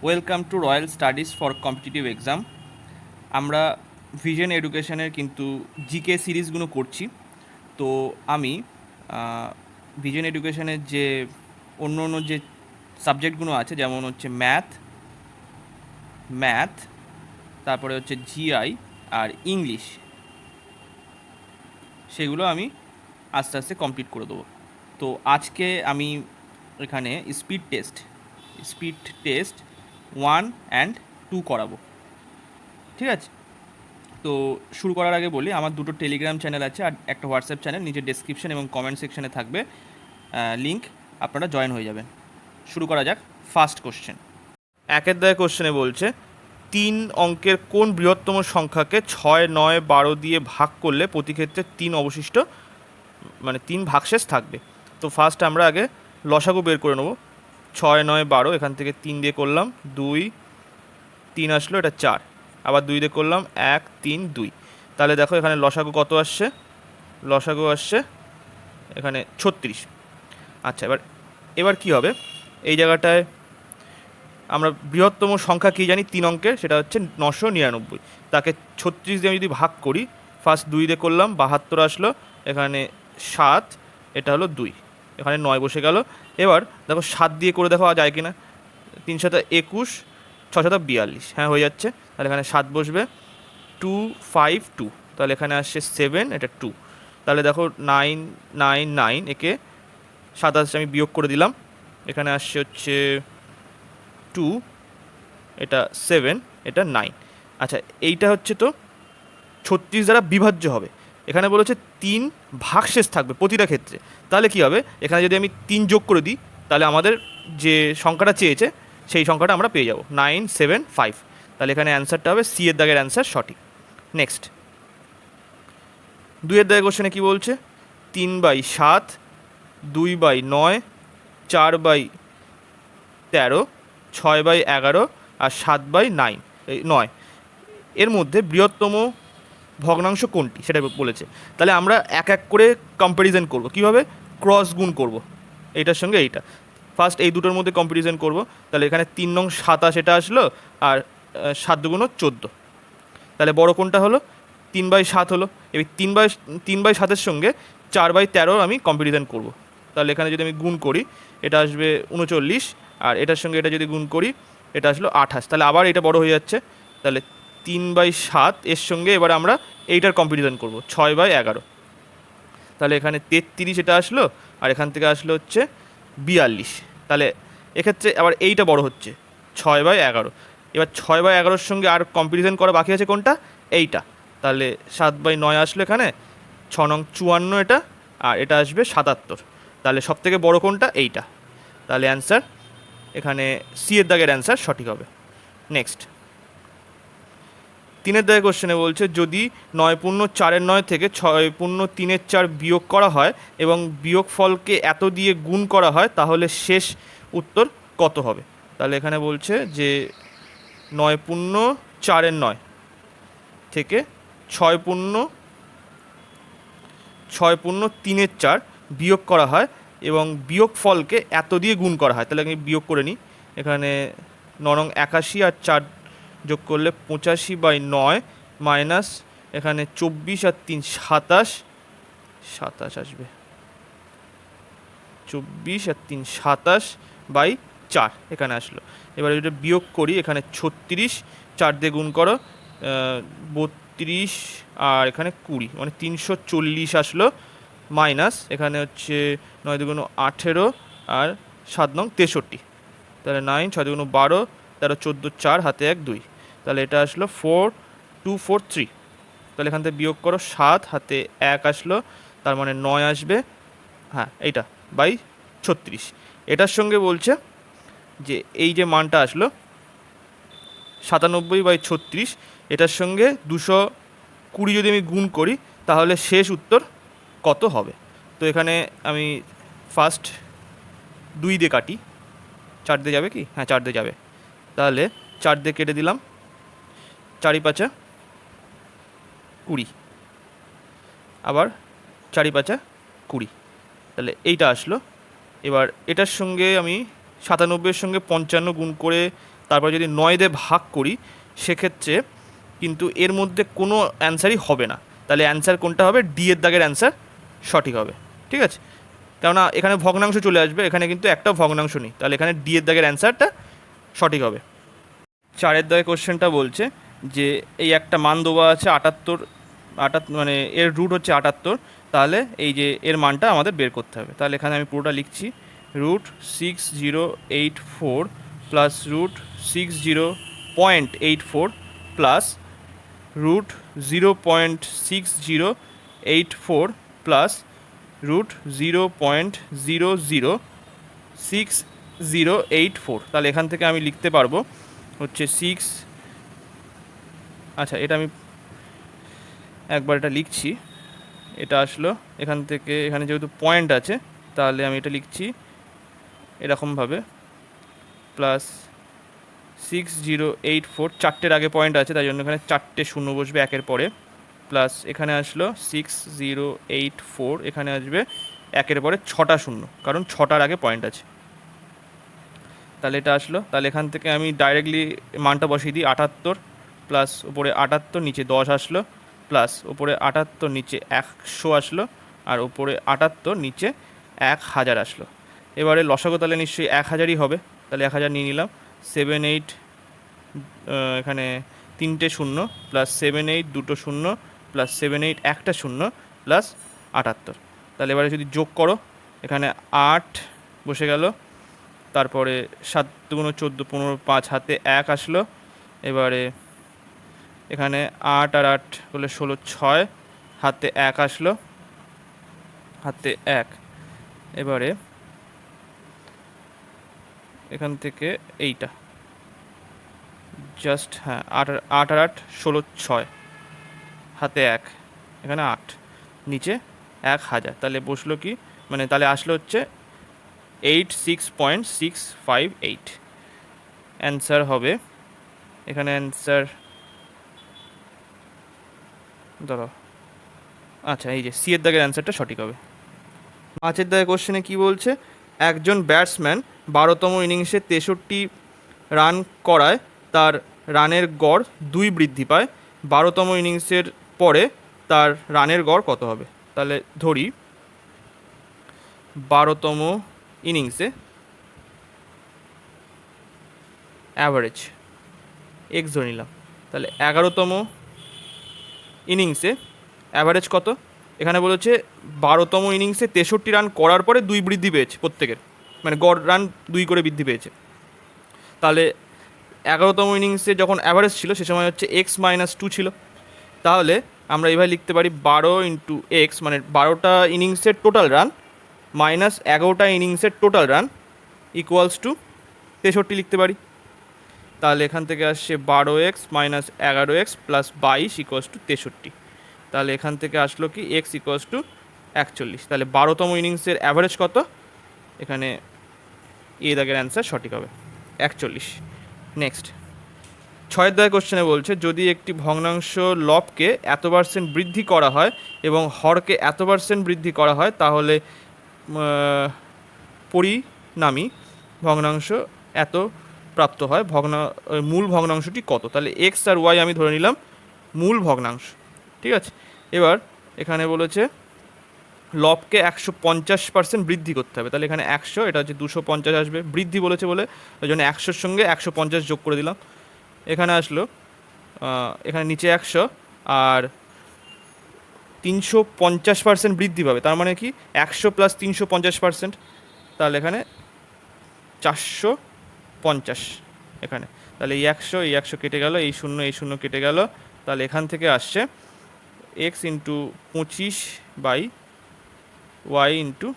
Welcome to royal studies for competitive exam. আমরা vision এডুকেশনের কিন্তু জিকে সিরিজগুলো করছি। তো আমি ভিশন এডুকেশনের যে অন্য অন্য যে সাবজেক্টগুলো আছে, যেমন হচ্ছে ম্যাথ, তারপরে হচ্ছে জিআই আর ইংলিশ, সেগুলো আমি আস্তে আস্তে কমপ্লিট করে দেবো। তো আজকে আমি এখানে স্পিড টেস্ট 1 and 2 করাবো। ঠিক আছে, তো শুরু করার আগে বলি, আমার দুটো টেলিগ্রাম চ্যানেল আছে আর একটা হোয়াটসঅ্যাপ চ্যানেল নিচে ডেসক্রিপশন এবং কমেন্ট সেকশনে থাকবে, লিঙ্ক, আপনারা জয়েন হয়ে যাবেন। শুরু করা যাক। ফার্স্ট কোশ্চেন, একের দাগে কোশ্চেনে বলছে 3 অঙ্কের কোন বৃহত্তম সংখ্যাকে 6, 9, 12 দিয়ে ভাগ করলে প্রতি ক্ষেত্রে 3 অবশিষ্ট, মানে 3 ভাগশেষ থাকবে। তো ফার্স্ট আমরা আগে লসাগু বের করে নেবো। 6, 9, 12, এখান থেকে 3 দিয়ে করলাম 2, 3 আসলো, এটা 4, আবার 2 দিয়ে করলাম 1, 3, 2। তাহলে দেখো এখানে লসাগু কত আসছে, লসাগু আসছে এখানে 36। আচ্ছা, এবার এবার কী হবে, এই জায়গাটায় আমরা বৃহত্তম সংখ্যা কী জানি 3 অঙ্কের, সেটা হচ্ছে 999। তাকে 36 দিয়ে আমি যদি ভাগ করি, ফার্স্ট 2 দিয়ে করলাম 72 আসলো, এখানে 7, এটা হলো 2, এখানে 9 বসে গেল। এবার দেখো 7 দিয়ে করে দেখো যায় কি না, 3 7 21, 6 7 42, হ্যাঁ হয়ে যাচ্ছে। তাহলে এখানে 7 বসবে, 2 5 2, তাহলে এখানে আসছে 7, এটা 2। তাহলে দেখো 9 9 9, একে 27 আমি বিয়োগ করে দিলাম, এখানে আসছে হচ্ছে 2, এটা 7, এটা 9। আচ্ছা, এইটা হচ্ছে তো 36 দ্বারা বিভাজ্য হবে। এখানে বলেছে 3 ভাগশেষ থাকবে প্রতিটা ক্ষেত্রে। তাহলে কি হবে, এখানে যদি আমি 3 যোগ করে দিই, তাহলে আমাদের যে সংখ্যাটা চেয়েছে সেই সংখ্যাটা আমরা পেয়ে যাব, 9 7 5। তাহলে এখানে অ্যান্সারটা হবে সি এর দাগের অ্যান্সার সঠিক। নেক্সট, 2-এর দাগের কোশ্চেনে কী বলছে, 3/7, 2/9, 4/13, 6/11 আর 7/9, 9, এর মধ্যে বৃহত্তম ভগ্নাংশ কোনটি সেটা বলেছে। তাহলে আমরা এক এক করে কম্প্যারিজন করব, কীভাবে ক্রস গুণ করব এইটার সঙ্গে এইটা। ফার্স্ট এই দুটোর মধ্যে কম্প্যারিজন করব। তাহলে এখানে 3 নং 27 এটা আসলো, আর 7 দুগুণ 14। তাহলে বড় কোনটা হলো, 3/7 হলো। এবার 3/7 সঙ্গে 4/13 আমি কম্প্যারিজন করব। তাহলে এখানে যদি আমি গুণ করি, এটা আসবে 39, আর এটার সঙ্গে এটা যদি গুণ করি, এটা আসলো 28। তাহলে আবার এটা বড় হয়ে যাচ্ছে। তাহলে 3/7 এর সঙ্গে এবার আমরা এইটার কম্প্যারিজন করব, 6/11। তাহলে এখানে 33 এটা আসলো, আর এখান থেকে আসলো হচ্ছে 42। তাহলে এক্ষেত্রে আবার এইটা বড় হচ্ছে, 6/11। এবার 6/11 সঙ্গে আর কম্প্যারিজন করা বাকি আছে কোনটা, এইটা। তাহলে 7/9 আসলো এখানে, 6 নং 54 এটা, আর এটা আসবে 77। তাহলে সব থেকে বড় কোনটা, এইটা। তাহলে অ্যান্সার এখানে সি এর দাগের অ্যান্সার সঠিক হবে। নেক্সট, 3-এর দাগের কোশ্চেনে বলছে যদি 9×4 থেকে 6×3 বিয়োগ করা হয় এবং বিয়োগ ফলকে এত দিয়ে গুণ করা হয়, তাহলে শেষ উত্তর কত হবে। তাহলে এখানে বলছে যে 9×4 থেকে 6×3 বিয়োগ করা হয় এবং বিয়োগ ফলকে এত দিয়ে গুণ করা হয়। তাহলে আমি বিয়োগ করে নিই, এখানে 9 81 আর 4 যোগ করলে 85/9 মাইনাস এখানে 24 আর 3 27, 27 আসবে, 24 আর 3 27/4 এখানে আসলো। এবার এটা বিয়োগ করি, এখানে 36, 4 দিয়ে গুণ করো, 32 আর এখানে 20, মানে 340 আসলো, মাইনাস এখানে হচ্ছে 9 দুগুণ 18 আর 7 নং 63। তাহলে 9, 6 দুগুণ 12, 13 14 4, হাতে 1 2। তাহলে এটা আসলো 4243। তাহলে এখান থেকে বিয়োগ করো, 7, হাতে 1 আসলো, তার মানে 9 আসবে, হ্যাঁ এইটা, 36। এটার সঙ্গে বলছে যে এই যে মানটা আসলো 97/36, এটার সঙ্গে 220 যদি আমি গুণ করি, তাহলে শেষ উত্তর কত হবে। তো এখানে আমি ফার্স্ট 2 দিয়ে কাটি, 4 দিয়ে যাবে কি, হ্যাঁ 4 দিয়ে যাবে। তাহলে 4 দিয়ে কেটে দিলাম, 4×5 20, আবার 4×5 20। তাহলে এইটা আসলো। এবার এটার সঙ্গে আমি 97-এর সঙ্গে 55 গুণ করে তারপর যদি 9 দিয়ে ভাগ করি, সেক্ষেত্রে কিন্তু এর মধ্যে কোনো অ্যান্সারই হবে না। তাহলে অ্যান্সার কোনটা হবে? ডি এর দাগের অ্যান্সার সঠিক হবে। ঠিক আছে, কেননা এখানে ভগ্নাংশ চলে আসবে, এখানে কিন্তু একটাও ভগ্নাংশ নেই, তাহলে এখানে ডি এর দাগের অ্যান্সারটা সঠিক হবে। 4 দাগের কোশ্চেনটা বলছে যে এই একটা মান দেওয়া আছে 78, মানে এর রুট হচ্ছে 78, তাহলে এই যে এর মানটা আমাদের বের করতে হবে। তাহলে এখানে আমি পুরোটা লিখছি, √6084 প্লাস √60.84 প্লাস √0.6084 প্লাস √0.006084। তাহলে এখান থেকে আমি লিখতে পারবো হচ্ছে 6, আচ্ছা এটা আমি একবার এটা লিখছি, এটা আসলো এখান থেকে, এখানে যেহেতু পয়েন্ট আছে তাহলে আমি এটা লিখছি এরকমভাবে, প্লাস 6084, 4টের আগে পয়েন্ট আছে তাই জন্য এখানে 4টে শূন্য বসবে একের পরে, প্লাস এখানে আসলো 6084, এখানে আসবে একের পরে 6টা শূন্য, কারণ 6টার আগে পয়েন্ট আছে। তাহলে এটা আসলো, তাহলে এখান থেকে আমি ডাইরেক্টলি মানটা বসিয়ে দিই, 78 প্লাস উপরে 78 নিচে 10 আসলো, প্লাস উপরে 78 নিচে 100 আসলো, আর উপরে 78 নিচে 1000 আসলো। এবারে লসাগু তাহলে নিশ্চয়ই 1000ই হবে, তাহলে 1000 নিয়ে নিলাম। 78, এখানে 3টে শূন্য, প্লাস 78 2টো শূন্য, প্লাস 78 একটা শূন্য, প্লাস 78। তাহলে এবারে যদি যোগ করো, এখানে 8 বসে গেল, তারপরে 7 দুগুণ 14, 15, 5 হাতে 1 আসলো, এবারে এখানে 8 আর 8 হলে 16, 6 হাতে 1 আসলো, হাতে 1। এবারে এখান থেকে এইটা জাস্ট, হ্যাঁ 8 আর 8 16, 6 হাতে 1, এখানে 8 নিচে 1000, তাহলে বসলো কি, মানে তাহলে আসলো হচ্ছে 86.658। অ্যান্সার হবে এখানে, অ্যান্সার ধরো, আচ্ছা এই যে সি এর দাগের অ্যান্সারটা সঠিক হবে। 5 দাগের কোশ্চেনে কি বলছে, একজন ব্যাটসম্যান 12তম ইনিংসে 63 রান করায় তার রানের গড় 2 বৃদ্ধি পায়, 12তম ইনিংসের পরে তার রানের গড় কত হবে? তাহলে ধরি 12তম ইনিংসে অ্যাভারেজ এক্স ধরে নিলাম, তাহলে 11তম ইনিংসে অ্যাভারেজ কত? এখানে বলেছে 12তম ইনিংসে 63 রান করার পরে 2 বৃদ্ধি পেয়েছে প্রত্যেকের, মানে গড় রান 2 করে বৃদ্ধি পেয়েছে। তাহলে 11তম ইনিংসে যখন অ্যাভারেজ ছিল সে সময় হচ্ছে x-2 ছিল, তাহলে আমরা এইভাবে লিখতে পারি 12 ইন্টু এক্স, মানে 12টা ইনিংসের টোটাল রান মাইনাস 11টা ইনিংসের টোটাল রান ইকুয়ালস টু 63 লিখতে পারি। তাহলে এখান থেকে আসছে 12x minus 11x plus 22 equals to 63। তাহলে এখান থেকে আসলো কি x ইকুয়ালস টু 41। তাহলে 12তম ইনিংসের অ্যাভারেজ কত? এখানে এ দাগের অ্যান্সার সঠিক হবে 41। নেক্সট 6 দাগের কোশ্চেনে বলছে, যদি একটি ভগ্নাংশ লবকে এত% বৃদ্ধি করা হয় এবং হরকে এত% বৃদ্ধি করা হয়, তাহলে পরিণামী ভগ্নাংশ এত প্রাপ্ত হয়, মূল ভগ্নাংশটি কত? তাহলে এক্স আর ওয়াই আমি ধরে নিলাম মূল ভগ্নাংশ। ঠিক আছে, এবার এখানে বলেছে লবকে 150% বৃদ্ধি করতে হবে, তাহলে এখানে 100, এটা হচ্ছে 250 আসবে, বৃদ্ধি বলেছে বলে ওই জন্য 100-র সঙ্গে 150 যোগ করে দিলাম। এখানে আসলো, এখানে নিচে 100 আর 350% বৃদ্ধি পাবে, তার মানে কি 100 প্লাস 350%, তাহলে এখানে 450 এখানে। তাহলে এই 100 কেটে গেল, এই শূন্য কেটে গেল, তাহলে এখান থেকে আসছে এক্স ইন্টু 25/y ইন্টু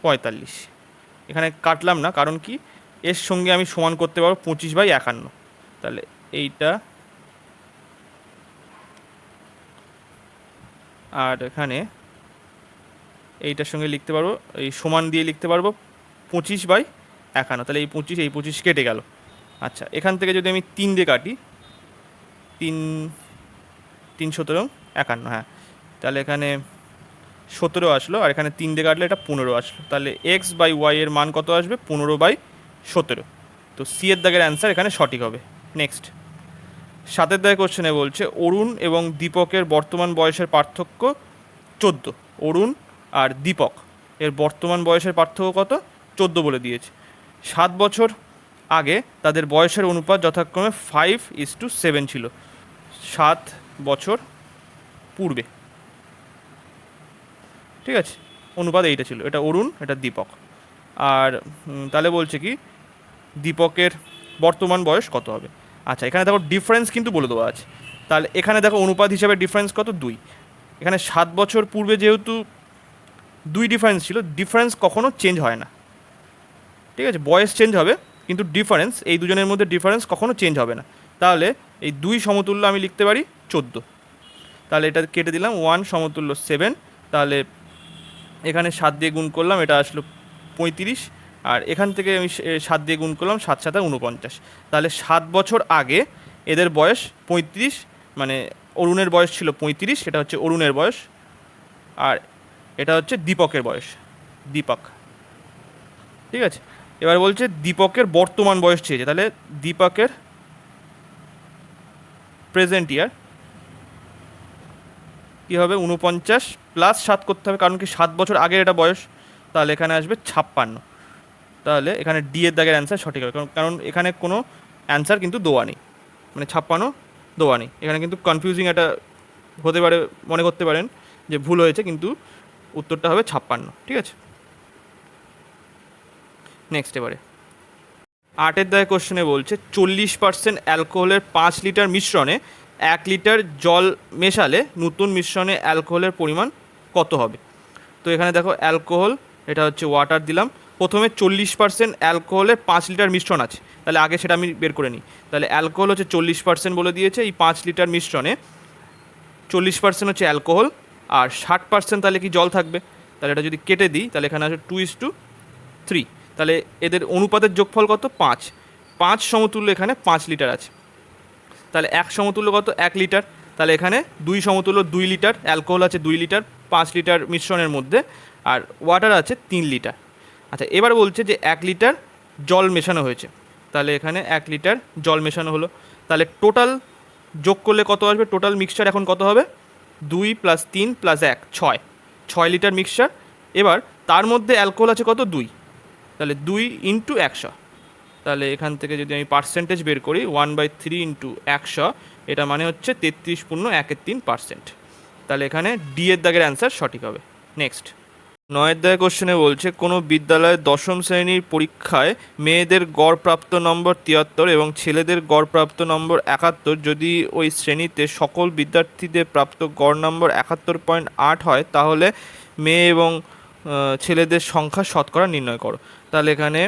45। এখানে কাটলাম না, কারণ কি এর সঙ্গে আমি সমান করতে পারবো 25/51, তাহলে এইটা, আর এখানে এইটার সঙ্গে লিখতে পারবো, এই সমান দিয়ে লিখতে পারবো 25/51, তাহলে এই 25 কেটে গেল। আচ্ছা, এখান থেকে যদি আমি 3 দিয়ে কাটি, 3 17 51, হ্যাঁ, তাহলে এখানে 17 আসলো, আর এখানে 3 দিয়ে কাটলে এটা 15 আসলো, তাহলে x/y এর মান কত আসবে? 15/17। তো সি এর দাগের অ্যান্সার এখানে সঠিক হবে। নেক্সট 7 দাগের কোশ্চেনে বলছে অরুণ এবং দীপকের বর্তমান বয়সের পার্থক্য 14। অরুণ আর দীপক এর বর্তমান বয়সের পার্থক্য কত? 14 বলে দিয়েছে। 7 বছর আগে তাদের বয়সের অনুপাত যথাক্রমে 5:7 ছিল। 7 বছর পূর্বে, ঠিক আছে, অনুপাত এইটা ছিল। এটা অরুণ, এটা দীপক। আর তাহলে বলছে কি দীপকের বর্তমান বয়স কত হবে। আচ্ছা, এখানে দেখো ডিফারেন্স কিন্তু বলে দেওয়া আছে। তাহলে এখানে দেখো অনুপাত হিসাবে ডিফারেন্স কত? 2। এখানে 7 বছর পূর্বে যেহেতু 2 ডিফারেন্স ছিল, ডিফারেন্স কখনো চেঞ্জ হয় না, ঠিক আছে। বয়স চেঞ্জ হবে কিন্তু ডিফারেন্স, এই দুজনের মধ্যে ডিফারেন্স কখনো চেঞ্জ হবে না। তাহলে এই 2 সমতুল্য আমি লিখতে পারি 14। তাহলে এটা কেটে দিলাম, 1 সমতুল্য 7। তাহলে এখানে 7 দিয়ে গুণ করলাম, এটা আসলো 35। আর এখান থেকে আমি 7 দিয়ে গুণ করলাম, 7 7 49। তাহলে 7 বছর আগে এদের বয়স 35, মানে অরুণের বয়স ছিল 35, এটা হচ্ছে অরুণের বয়স। আর এটা হচ্ছে দীপকের বয়স, দীপক, ঠিক আছে। এবার বলছে দীপকের বর্তমান বয়স চেয়েছে, তাহলে দীপকের প্রেজেন্ট ইয়ার কী হবে? 49 প্লাস 7 করতে হবে, কারণ কি 7 বছর আগের এটা বয়স। তাহলে এখানে আসবে 56। তাহলে এখানে ডি এর দাগের অ্যান্সার সঠিক হবে, কারণ এখানে কোনো অ্যান্সার কিন্তু দেওয়া নেই, মানে 56 দেওয়া নেই। এখানে কিন্তু কনফিউজিং একটা হতে পারে, মনে করতে পারেন যে ভুল হয়েছে, কিন্তু উত্তরটা হবে 56, ঠিক আছে। নেক্সট এবারে 8 দাগের কোশ্চেনে বলছে 40% অ্যালকোহলের 5 লিটার মিশ্রণে 1 লিটার জল মেশালে নতুন মিশ্রণে অ্যালকোহলের পরিমাণ কত হবে। তো এখানে দেখো অ্যালকোহল, এটা হচ্ছে ওয়াটার দিলাম। প্রথমে 40% অ্যালকোহলের 5 লিটার মিশ্রণ আছে, তাহলে আগে সেটা আমি বের করে নিই। তাহলে অ্যালকোহল হচ্ছে 40% বলে দিয়েছে, এই 5 লিটার মিশ্রণে 40% হচ্ছে অ্যালকোহল আর 60% তাহলে কি জল থাকবে। তাহলে এটা যদি কেটে দিই, তাহলে এখানে আসবে 2:3। তাহলে এদের অনুপাতের যোগফল কত? 5। 5 সমতুল্য এখানে 5 লিটার আছে, তাহলে 1 সমতুল্য কত? 1 লিটার। তাহলে এখানে 2 সমতুল্য 2 লিটার, অ্যালকোহল আছে 2 লিটার 5 লিটার মিশ্রণের মধ্যে, আর ওয়াটার আছে 3 লিটার। আচ্ছা, এবার বলছে যে 1 লিটার জল মেশানো হয়েছে, তাহলে এখানে 1 লিটার জল মেশানো হলো। তাহলে টোটাল যোগ করলে কত আসবে? টোটাল মিক্সচার এখন কত হবে? 2 + 3 + 1 6 লিটার মিক্সচার। এবার তার মধ্যে অ্যালকোহল আছে কত? 2, তাহলে 2 × 100। তাহলে এখান থেকে যদি আমি পার্সেন্টেজ বের করি, 1/3 × 100, এটা মানে হচ্ছে 33.13%। তাহলে এখানে ডি এর দাগের অ্যান্সার সঠিক হবে। নেক্সট 9 দাগের কোশ্চেনে বলছে কোনো বিদ্যালয়ের 10ম শ্রেণীর পরীক্ষায় মেয়েদের গড় প্রাপ্ত নম্বর 73 এবং ছেলেদের গড় প্রাপ্ত নম্বর 71, যদি ওই শ্রেণীতে সকল বিদ্যার্থীদের প্রাপ্ত গড় নম্বর 71.8 হয়, তাহলে মেয়ে এবং ছেলেদের সংখ্যা শতকরা নির্ণয় করো। তাহলে এখানে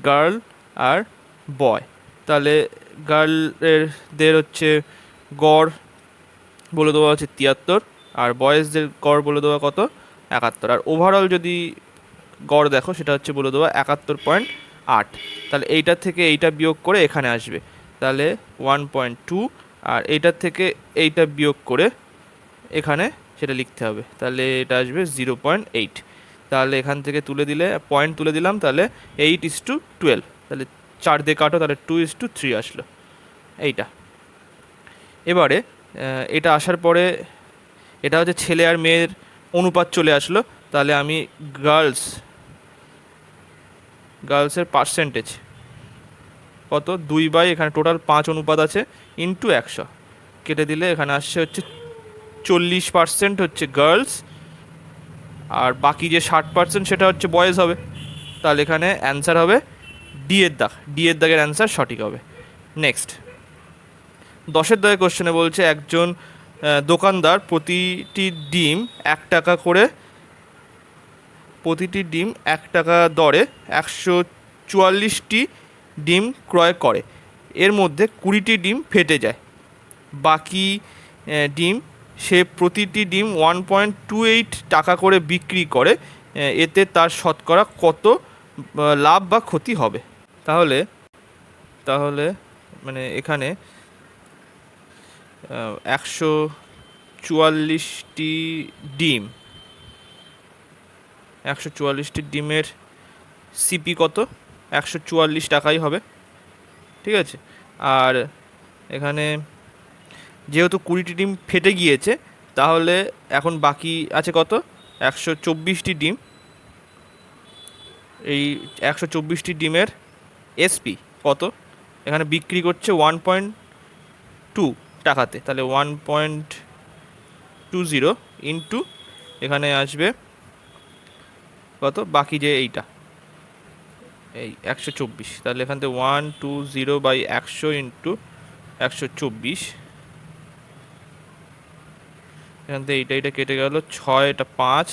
গার্ল আর বয়, তাহলে গার্লদের হচ্ছে গড় বলে দেওয়া হচ্ছে 73, আর বয়েজদের গড় বলে দেওয়া কত? 71। আর ওভারঅল যদি গড় দেখো, সেটা হচ্ছে বলে দেওয়া 71.8। তাহলে এইটার থেকে এইটা বিয়োগ করে এখানে আসবে, তাহলে 1.2, আর এইটার থেকে এইটা বিয়োগ করে এখানে সেটা লিখতে হবে, তাহলে এটা আসবে 0.8। তাহলে এখান থেকে তুলে দিলে, পয়েন্ট তুলে দিলাম, তাহলে 8:12। তাহলে 4 দিয়ে কাটো, তাহলে 2:3 আসলো এইটা। এবারে এটা আসার পরে এটা হচ্ছে ছেলে আর মেয়ের অনুপাত চলে আসলো। তাহলে আমি গার্লসের পার্সেন্টেজ কত? 2 এখানে টোটাল 5 অনুপাত আছে ইন্টু 100, কেটে দিলে এখানে আসছে হচ্ছে 40% হচ্ছে গার্লস, আর বাকি যে 60% সেটা হচ্ছে বয়েজ হবে। তাহলে এখানে অ্যান্সার হবে ডি এর দাগের অ্যান্সার সঠিক হবে। নেক্সট 10 দাগের কোশ্চেনে বলছে একজন দোকানদার প্রতিটি ডিম 1 টাকা করে, প্রতিটি ডিম 1 টাকা দরে 144টি ডিম ক্রয় করে। এর মধ্যে 20টি ডিম ফেটে যায়, বাকি ডিম সে প্রতিটি ডিম 1.28 টাকা করে বিক্রি করে। এতে তার শতকরা কত লাভ বা ক্ষতি হবে। তাহলে তাহলে মানে এখানে 144টি ডিম, 144টি ডিমের সিপি কত? 144 টাকাই হবে। ঠিক আছে। আর এখানে যেহেতু 20টি ডিম ফেটে গিয়েছে, তাহলে এখন বাকি আছে কত, 124টি ডিম। এই 124টি ডিমের এসপি কত, এখানে বিক্রি করছে 1.2 টাকাতে, তাহলে 1.20 ইন্টু এখানে আসবে কত, বাকি যে এইটা এই 124, তাহলে এখান থেকে 120/100 ইন্টু 124, এখান থেকে এইটা কেটে গেল 6, এটা 5,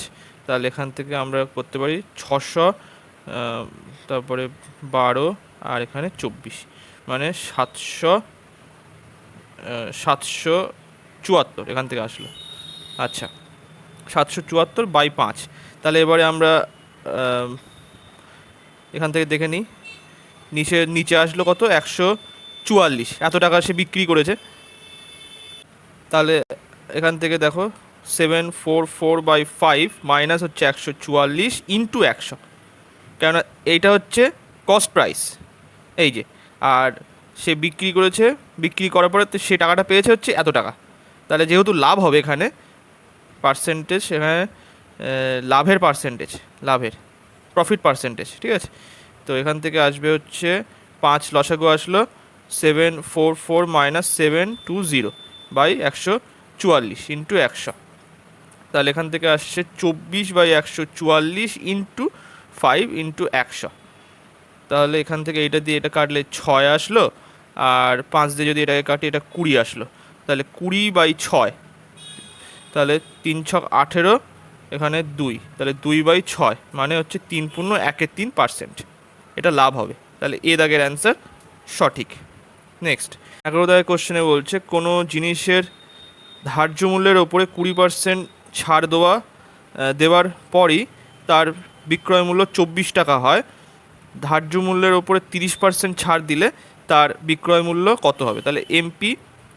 তাহলে এখান থেকে আমরা করতে পারি 600, তারপরে 12 আর এখানে 24, মানে 774 এখান থেকে আসলো। আচ্ছা, 774/5, তাহলে এবারে আমরা এখান থেকে দেখে নিই, নিচে আসলো কত, 144, এত টাকা সে বিক্রি করেছে। তাহলে এখান থেকে দেখো 744/5 মাইনাস হচ্ছে 144 ইন্টু 100, কেননা এইটা হচ্ছে কস্ট প্রাইস, এই যে, আর সে বিক্রি করেছে, বিক্রি করার পরে সে টাকাটা পেয়েছে হচ্ছে এত টাকা। তাহলে যেহেতু লাভ হবে এখানে পার্সেন্টেজ, এখানে লাভের পার্সেন্টেজ, লাভের প্রফিট পার্সেন্টেজ, ঠিক আছে। তো এখান থেকে আসবে হচ্ছে 5 লসাগু আসলো 744 মাইনাস 720/144 ইন্টু 100, তাহলে এখান থেকে আসছে 24/144 ইন্টু 5 ইন্টু 100, তাহলে এখান থেকে এটা দিয়ে এটা কাটলে 6 আসলো, আর 5 দিয়ে যদি এটাকে কাটি এটা 20 আসলো, তাহলে 20/6, তাহলে 3 ছক 18, এখানে 2, তাহলে 2/6, মানে হচ্ছে 3.13%, এটা লাভ হবে। তাহলে এ দাগের অ্যান্সার সঠিক। নেক্সট 11 দাগের কোশ্চেনে বলছে কোনো জিনিসের ধার্য মূল্যের ওপরে 20% ছাড় দেওয়ার পরই তার বিক্রয় মূল্য 24 টাকা হয়, ধার্য মূল্যের ওপরে 30% ছাড় দিলে তার বিক্রয় মূল্য কত হবে। তাহলে এমপি,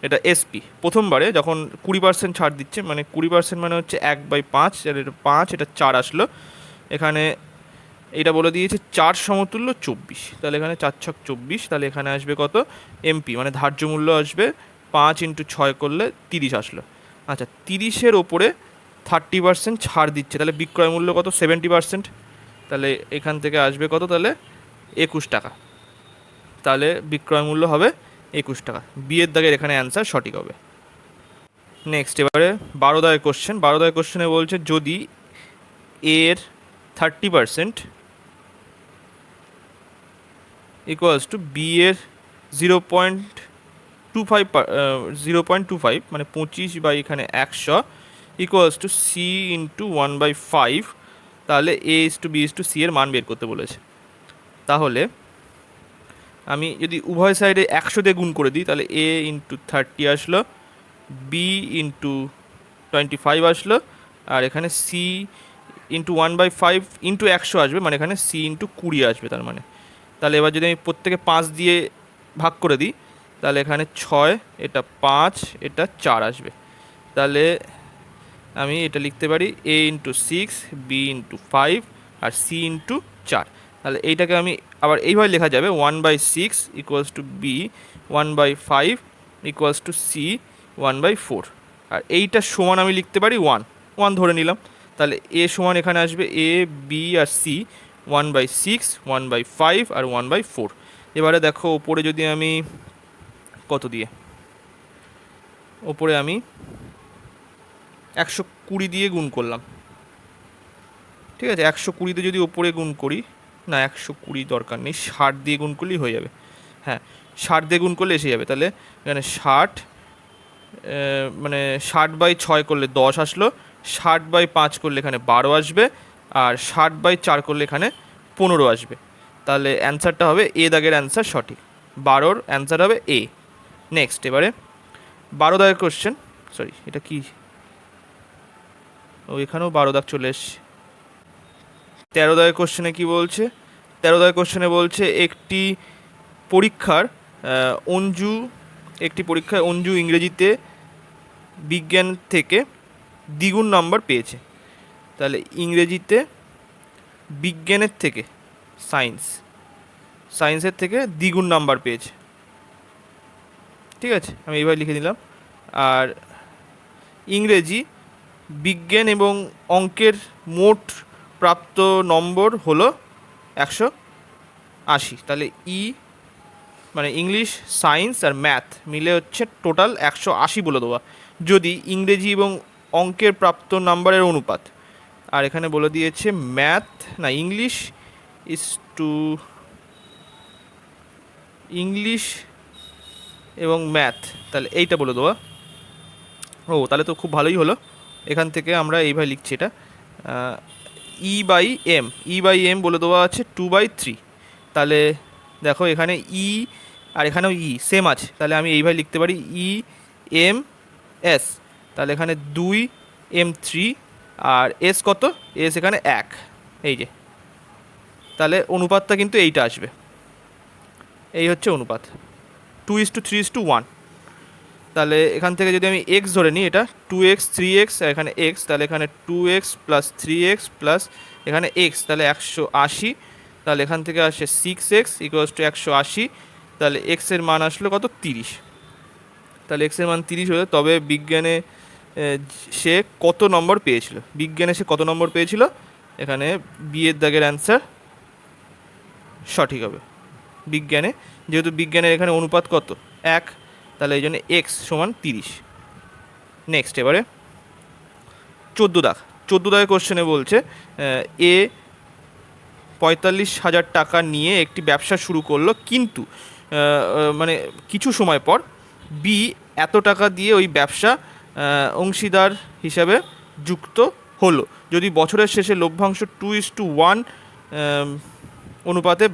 এটা এসপি, প্রথমবারে যখন 20% ছাড় দিচ্ছে, মানে 20% মানে হচ্ছে 1/5, এটা 5, এটা 4 আসলো, এখানে এটা বলে দিয়েছে 4 সমতুল্য 24, তাহলে এখানে 4 ছক 24, তাহলে এখানে আসবে কত, এমপি মানে ধার্য মূল্য আসবে 5 ইন্টু 6 করলে 30 আসলো। আচ্ছা, 30-এর ওপরে 30% ছাড় দিচ্ছে, তাহলে বিক্রয় মূল্য কত, 70%, তাহলে এখান থেকে আসবে কত, তাহলে 21 টাকা, তাহলে বিক্রয় মূল্য হবে 21 টাকা। বিয়ের দাগের এখানে অ্যান্সার সঠিক হবে। নেক্সট এবারে 12 দাগের কোশ্চেন, 12 দাগের কোশ্চেনে বলছে যদি এর 30% ইকুয়ালস টু বি এর 0.25 মানে 25 বাই এখানে 100 ইকুয়ালস টু সি ইন্টু 1/5, তাহলে A is to B is to C এর মান বের করতে বলেছে। তাহলে আমি যদি উভয় সাইডে 100 দিয়ে গুণ করে দিই, তাহলে এ ইন্টু 30 আসলো, বি ইন্টু 25 আসলো, আর এখানে সি ইন্টু 1/5 ইন্টু 100 আসবে, মানে এখানে সি ইন্টু 20 আসবে, তার মানে। তাহলে এবার যদি আমি প্রত্যেকে 5 দিয়ে ভাগ করে দিই, তাহলে এখানে 6, এটা 5, এটা 4 আসবে, তাহলে আমি এটা লিখতে পারি এ ইন্টু 6, বি ইন্টু 5 আর সি ইন্টু 4। তাহলে এইটাকে আমি আবার এইভাবে লেখা যাবে 1/6 equals to B, 1/5 equals to C, 1/4, আর এইটা সমান আমি লিখতে পারি 1 ধরে নিলাম। তাহলে এ সমান এখানে আসবে এ, বি আর সি 1/6, 1/5 আর 1/4। এবারে দেখো ওপরে যদি আমি কত দিয়ে, ওপরে আমি 120 দিয়ে গুণ করলাম, ঠিক আছে। 120 যদি ওপরে গুণ করি, না 120 দরকার নেই, 60 দিয়ে গুণ করলেই হয়ে যাবে। হ্যাঁ, 60 দিয়ে গুণ করলে এসে যাবে। তাহলে এখানে 60, মানে 60/6 করলে 10 আসলো, 60/5 করলে এখানে 12 আসবে, আর 60/4 করলে এখানে 15 আসবে। তাহলে অ্যান্সারটা হবে এ দাগের অ্যান্সার সঠিক, 12-র অ্যান্সার হবে এ। নেক্সট এবারে 12 দাগের কোশ্চেন, সরি এটা কি, ও এখানেও 12 দাগ চলে এসছে। 13 দাগের কোশ্চেনে কি বলছে, 13 দাগের কোশ্চেনে বলছে একটি পরীক্ষায় অঞ্জু ইংরেজিতে বিজ্ঞান থেকে দ্বিগুণ নাম্বার পেয়েছে। তাহলে ইংরেজিতে বিজ্ঞানের থেকে সায়েন্সের থেকে দ্বিগুণ নাম্বার পেয়েছে, ঠিক আছে, আমি এইভাবে লিখে দিলাম। আর ইংরেজি, বিজ্ঞান এবং অঙ্কের মোট প্রাপ্ত নম্বর হলো 180। তাহলে মানে ইংলিশ, সায়েন্স আর ম্যাথ মিলে হচ্ছে টোটাল 180 বলে দেওয়া, যদি ইংরেজি এবং অঙ্কের প্রাপ্ত নাম্বারের অনুপাত। আর এখানে বলে দিয়েছে ম্যাথ না ইংলিশ ইজ টু ইংলিশ এবং ম্যাথ, তাহলে এইটা বলে দেওয়া। ও তাহলে তো খুব ভালোই হলো। এখান থেকে আমরা এইভাবে লিখছি এটা, ই বাই এম বলে দেওয়া আছে 2/3। তাহলে দেখো এখানে আর এখানেও সেম আছে, তাহলে আমি এইভাবে লিখতে পারি EMS। তাহলে এখানে 2M3 আর এস কত, এস এখানে 1, এই যে। তাহলে অনুপাতটা কিন্তু এইটা আসবে, এই হচ্ছে অনুপাত 2:3:1। তাহলে এখান থেকে যদি আমি এক্স ধরে নিই, এটা 2x 3x এখানে এক্স, তাহলে এখানে 2x + 3x প্লাস এখানে এক্স, তাহলে 180। তাহলে এখান থেকে আসে 6x = 180। তাহলে এক্সের মান আসলো কত, 30। তাহলে এক্সের মান 30 হলো। তবে বিজ্ঞানে সে কত নম্বর পেয়েছিল, বিজ্ঞানে সে কত নম্বর পেয়েছিল, এখানে বিয়ের দাগের অ্যান্সার সঠিক হবে। বিজ্ঞানে, যেহেতু বিজ্ঞানের এখানে অনুপাত কত, 1, তাহলে এই জন্য এক্স সমান 30। নেক্সট, এবারে 14 দাগের কোশ্চেনে বলছে এ 45,000 টাকা নিয়ে একটি ব্যবসা শুরু করলো, কিন্তু মানে কিছু সময় পর বি এত টাকা দিয়ে ওই ব্যবসা অংশীদার হিসাবে যুক্ত হলো। যদি বছরের শেষে লভ্যাংশ 2:1 অনুপাতে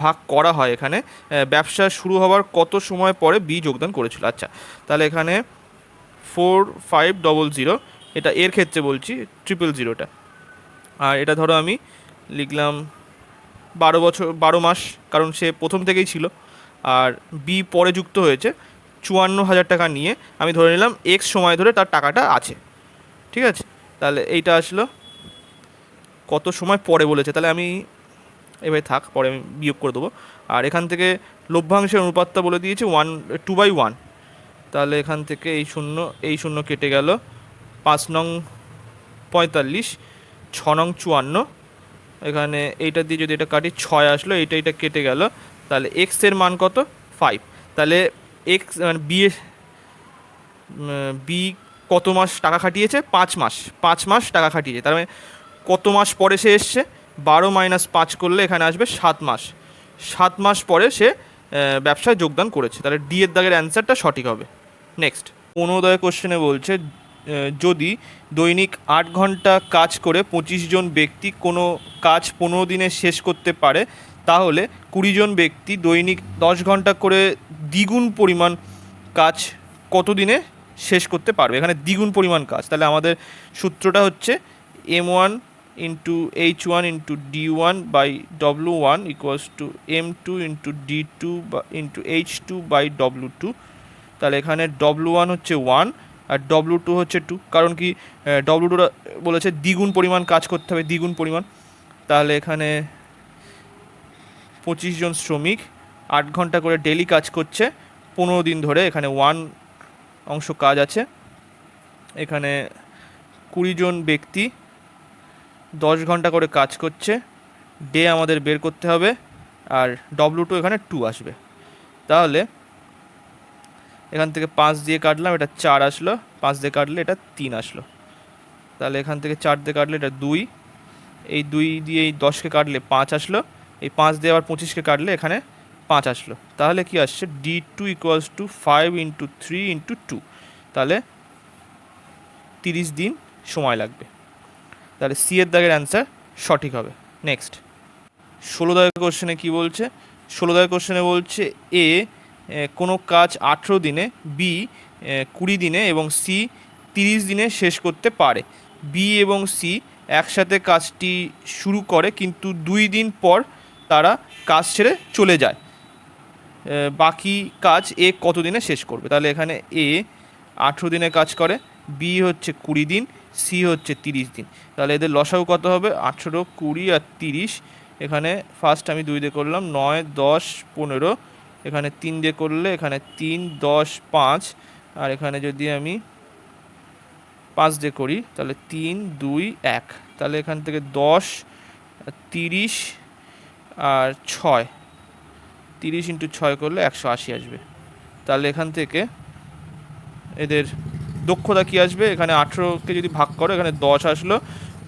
ভাগ করা হয়, এখানে ব্যবসা শুরু হওয়ার কত সময় পরে বি যোগদান করেছিল। আচ্ছা, তাহলে এখানে 4500, এটা এর ক্ষেত্রে বলছি, 000টা। আর এটা ধরো আমি লিখলাম 12 মাস, কারণ সে প্রথম থেকেই ছিল। আর বি পরে যুক্ত হয়েছে 54,000 টাকা নিয়ে, আমি ধরে নিলাম এক্স সময় ধরে তার টাকাটা আছে। ঠিক আছে, তাহলে এইটা আসলো কত সময় পরে বলেছে, তাহলে আমি এভাবে থাক, পরে আমি বিয়োগ করে দেবো। আর এখান থেকে লভ্যাংশের অনুপাতটা বলে দিয়েছে 2/1। তাহলে এখান থেকে এই শূন্য কেটে গেল, 5 নং 45, 6 নং 54, এখানে এইটা দিয়ে যদি এটা কাটি 6 আসলো, এইটা কেটে গেল। তাহলে এক্সের মান কত, 5। তাহলে এক্স মানে বি কত মাস টাকা খাটিয়েছে, 5 মাস টাকা খাটিয়েছে। তার মানে কত মাস পরে সে এসছে, 12 - 5 করলে এখানে আসবে 7 মাস। 7 মাস পরে সে ব্যবসায় যোগদান করেছে, তাহলে ডি এর দাগের অ্যান্সারটা সঠিক হবে। নেক্সট, 15 দাগের কোশ্চেনে বলছে যদি দৈনিক 8 ঘন্টা কাজ করে 25 জন ব্যক্তি কোনো কাজ 15 দিনে শেষ করতে পারে, তাহলে 20 জন ব্যক্তি দৈনিক 10 ঘন্টা করে দ্বিগুণ পরিমাণ কাজ কত দিনে শেষ করতে পারবে। এখানে দ্বিগুণ পরিমাণ কাজ, তাহলে আমাদের সূত্রটা হচ্ছে M1 × H1 × D1 / W1 = M2 × D2 × H2 / W2। তাহলে এখানে W1 হচ্ছে 1 আর W2 হচ্ছে 2, কারণ কি W2 বলেছে দ্বিগুণ পরিমাণ কাজ করতে হবে, দ্বিগুণ পরিমাণ। তাহলে এখানে 25 জন শ্রমিক 8 ঘন্টা করে ডেলি কাজ করছে 15 দিন ধরে, এখানে 1 অংশ কাজ আছে। এখানে 20 জন ব্যক্তি 10 ঘন্টা করে কাজ করছে, ডে আমাদের বের করতে হবে, আর W2 এখানে 2 আসবে। তাহলে এখান থেকে 5 দিয়ে কাটলাম, এটা 4 আসলো, 5 দিয়ে কাটলে এটা 3 আসলো। তাহলে এখান থেকে 4 দিয়ে কাটলে এটা 2, এই 2 দিয়ে এই 10কে কাটলে 5 আসলো, এই 5 দিয়ে আবার 25কে কাটলে এখানে 5 আসলো। তাহলে কি আসছে, D2 = 5 × 3 × 2, তাহলে 30 দিন সময় লাগবে। তাহলে সি এর দাগের অ্যান্সার সঠিক হবে। নেক্সট, 16 দাগের কোশ্চেনে কী বলছে, 16 দাগের কোশ্চেনে বলছে এ কোনো কাজ 18 দিনে, বি 20 দিনে এবং সি 30 দিনে শেষ করতে পারে। বি এবং সি একসাথে কাজটি শুরু করে, কিন্তু 2 দিন পর তারা কাজ ছেড়ে চলে যায়। বাকি কাজ এ কত দিনে শেষ করবে। তাহলে এখানে এ 18 দিনে কাজ করে, বি হচ্ছে 20 দিন, সি হচ্ছে 30 দিন। তাহলে এদের লসাগু কত হবে, 18, 20 আর 30, এখানে ফার্স্ট আমি 2 দিয়ে করলাম 9, 10, 15, এখানে 3 দিয়ে করলে এখানে 3, 10, 5, আর এখানে যদি আমি 5 দিয়ে করি তাহলে 3, 2, 1, তাহলে এখান থেকে 10, 30 আর 6, 30 ইন্টু 6 করলে 180 আসবে। তাহলে এখান থেকে এদের দক্ষতা কি আসবে, এখানে 18কে যদি ভাগ করো এখানে 10 আসলো,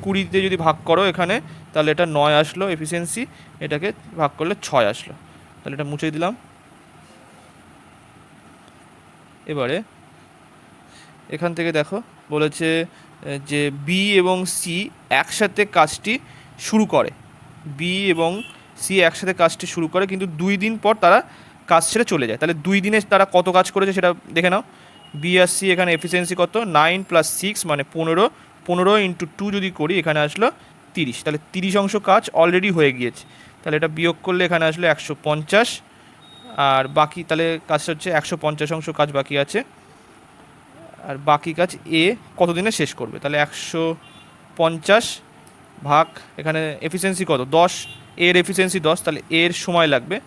20তে যদি ভাগ করো এখানে তাহলে এটা 9 আসলো এফিসিয়েন্সি, এটাকে ভাগ করলে 6 আসলো। তাহলে এটা মুছে দিলাম। এবারে এখান থেকে দেখো বলেছে যে বি এবং সি একসাথে কাজটি শুরু করে, বি এবং সি একসাথে কাজটি শুরু করে কিন্তু 2 দিন পর তারা কাজ ছেড়ে চলে যায়। তাহলে 2 দিনে তারা কত কাজ করেছে সেটা দেখে নাও। বি আর সি এখানে এফিসিয়েন্সি কত, 9 + 6 মানে 15, 15 ইন্টু 2 যদি করি এখানে আসলো 30, তাহলে 30 অংশ কাজ অলরেডি হয়ে গিয়েছে। তাহলে এটা বিয়োগ করলে এখানে আসলো 150, আর বাকি তাহলে কাজটা হচ্ছে 150 অংশ কাজ বাকি আছে, আর বাকি কাজ এ কত দিনে শেষ করবে। তাহলে 150 ভাগ এখানে এফিসিয়েন্সি কত 10, এর এফিসিয়েন্সি 10, তাহলে এর সময় লাগবে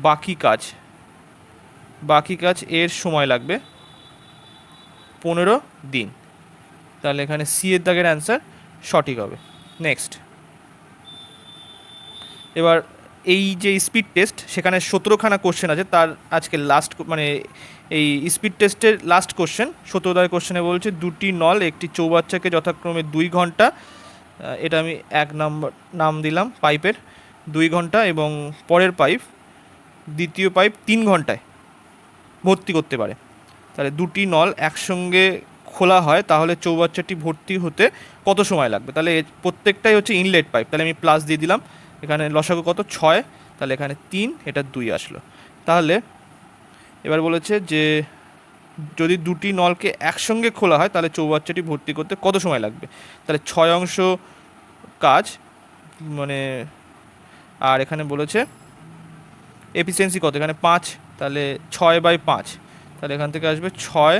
বাকি কাজ এর সময় লাগবে 15 দিন। তাহলে এখানে সি এর দাগের অ্যান্সার সঠিক হবে। নেক্সট, এবার এই যে স্পিড টেস্ট সেখানে 17খানা কোশ্চেন আছে, তার আজকে লাস্ট মানে এই স্পিড টেস্টের লাস্ট কোশ্চেন 17 কোশ্চেনে বলছে দুটি নল একটি চৌবাচ্চাকে যথাক্রমে 2 ঘন্টা, এটা আমি 1 নম্বর নাম দিলাম পাইপের, 2 ঘন্টা এবং পরের পাইপ দ্বিতীয় পাইপ 3 ঘন্টায় ভর্তি করতে পারে। তাহলে দুটি নল একসঙ্গে খোলা হয় তাহলে চৌবাচ্চাটি ভর্তি হতে কত সময় লাগবে। তাহলে প্রত্যেকটাই হচ্ছে ইনলেট পাইপ, তাহলে আমি প্লাস দিয়ে দিলাম। এখানে লসাগু কত 6, তাহলে এখানে 3, এটা 2 আসলো। তাহলে এবার বলেছে যে যদি দুটি নলকে একসঙ্গে খোলা হয় তাহলে চৌবাচ্চাটি ভর্তি করতে কত সময় লাগবে। তাহলে 6 অংশ কাজ মানে, আর এখানে বলেছে এফিসিয়েন্সি কত, এখানে 5, তাহলে 6/5, তাহলে এখান থেকে আসবে 6,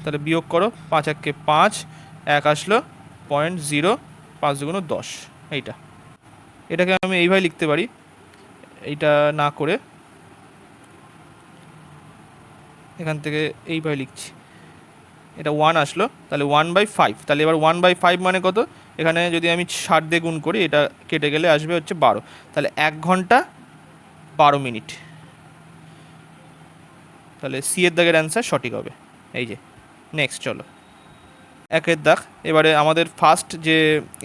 তাহলে বিয়োগ করো 5 1 কে 5, 1 আসলো 0.0, 5 2 10, এটাকে আমি এইভাবে লিখতে পারি, এইটা না করে এখান থেকে এইভাবে লিখছি, এটা 1 আসলো, তাহলে 1/5, তাহলে এবার 1/5 মানে কত, এখানে যদি আমি 60 দিয়ে গুণ করি এটা কেটে গেলে আসবে হচ্ছে 12, তাহলে 1 ঘন্টা 12 মিনিট। তাহলে সি এর দাগের অ্যান্সার সঠিক হবে। এই যে নেক্সট চলো 1 দাগ, এবারে আমাদের ফার্স্ট যে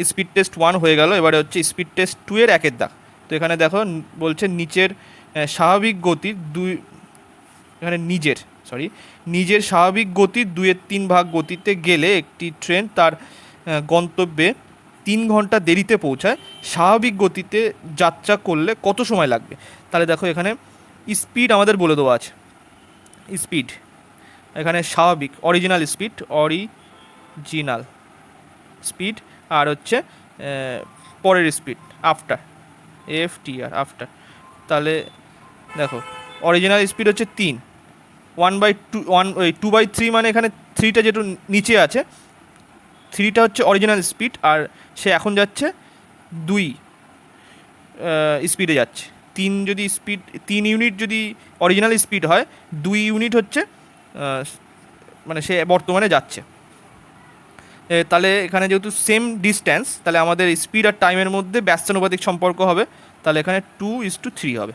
স্পিড টেস্ট 1 হয়ে গেল, এবারে হচ্ছে স্পিড টেস্ট 2 এর 1 দাগ। তো এখানে দেখো বলছে নিচের স্বাভাবিক গতির নিজের স্বাভাবিক গতির 2/3 ভাগ গতিতে গেলে একটি ট্রেন তার গন্তব্যে 3 ঘন্টা দেরিতে পৌঁছায়, স্বাভাবিক গতিতে যাত্রা করলে কত সময় লাগবে। তাহলে দেখো এখানে স্পিড আমাদের বলে দেওয়া আছে, স্পিড এখানে স্বাভাবিক অরিজিনাল স্পিড আর হচ্ছে পরের স্পিড আফটার, আফটার। তাহলে দেখো অরিজিনাল স্পিড হচ্ছে 3, 2/3 মানে এখানে 3টা যেটু নিচে আছে 3টা হচ্ছে অরিজিনাল স্পিড, আর সে এখন যাচ্ছে 2 স্পিডে যাচ্ছে। 3 ইউনিট যদি অরিজিনাল স্পিড হয়, 2 ইউনিট হচ্ছে মানে সে বর্তমানে যাচ্ছে। তাহলে এখানে যেহেতু সেম ডিস্ট্যান্স, তাহলে আমাদের স্পিড আর টাইমের মধ্যে ব্যস্তানুপাতিক সম্পর্ক হবে, তাহলে এখানে 2:3 হবে।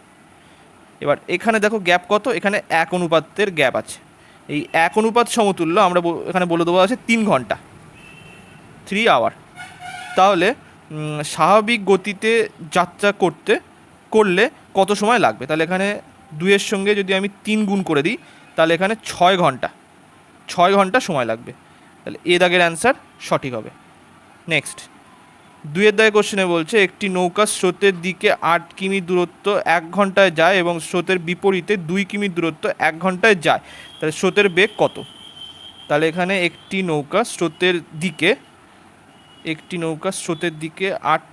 এবার এখানে দেখো গ্যাপ কত, এখানে 1 অনুপাতের গ্যাপ আছে, এই 1 অনুপাত সমতুল্য আমরা এখানে বলে দেবো আছে 3 ঘন্টা, 3 আওয়ার। তাহলে স্বাভাবিক গতিতে যাত্রা করলে কত সময় লাগবে, তাহলে এখানে 2 এর সঙ্গে যদি আমি 3 গুণ করে দিই তাহলে এখানে 6 ঘন্টা সময় লাগবে। তাহলে এ দাগের অ্যান্সার সঠিক হবে। নেক্সট 2 এর দাগের কোশ্চেনে বলছে একটি নৌকা স্রোতের দিকে 8 কিমি দূরত্ব 1 ঘন্টায় যায় এবং স্রোতের বিপরীতে 2 কিমি দূরত্ব 1 ঘন্টায় যায়, তাহলে স্রোতের বেগ কত। তাহলে এখানে একটি নৌকা স্রোতের দিকে 8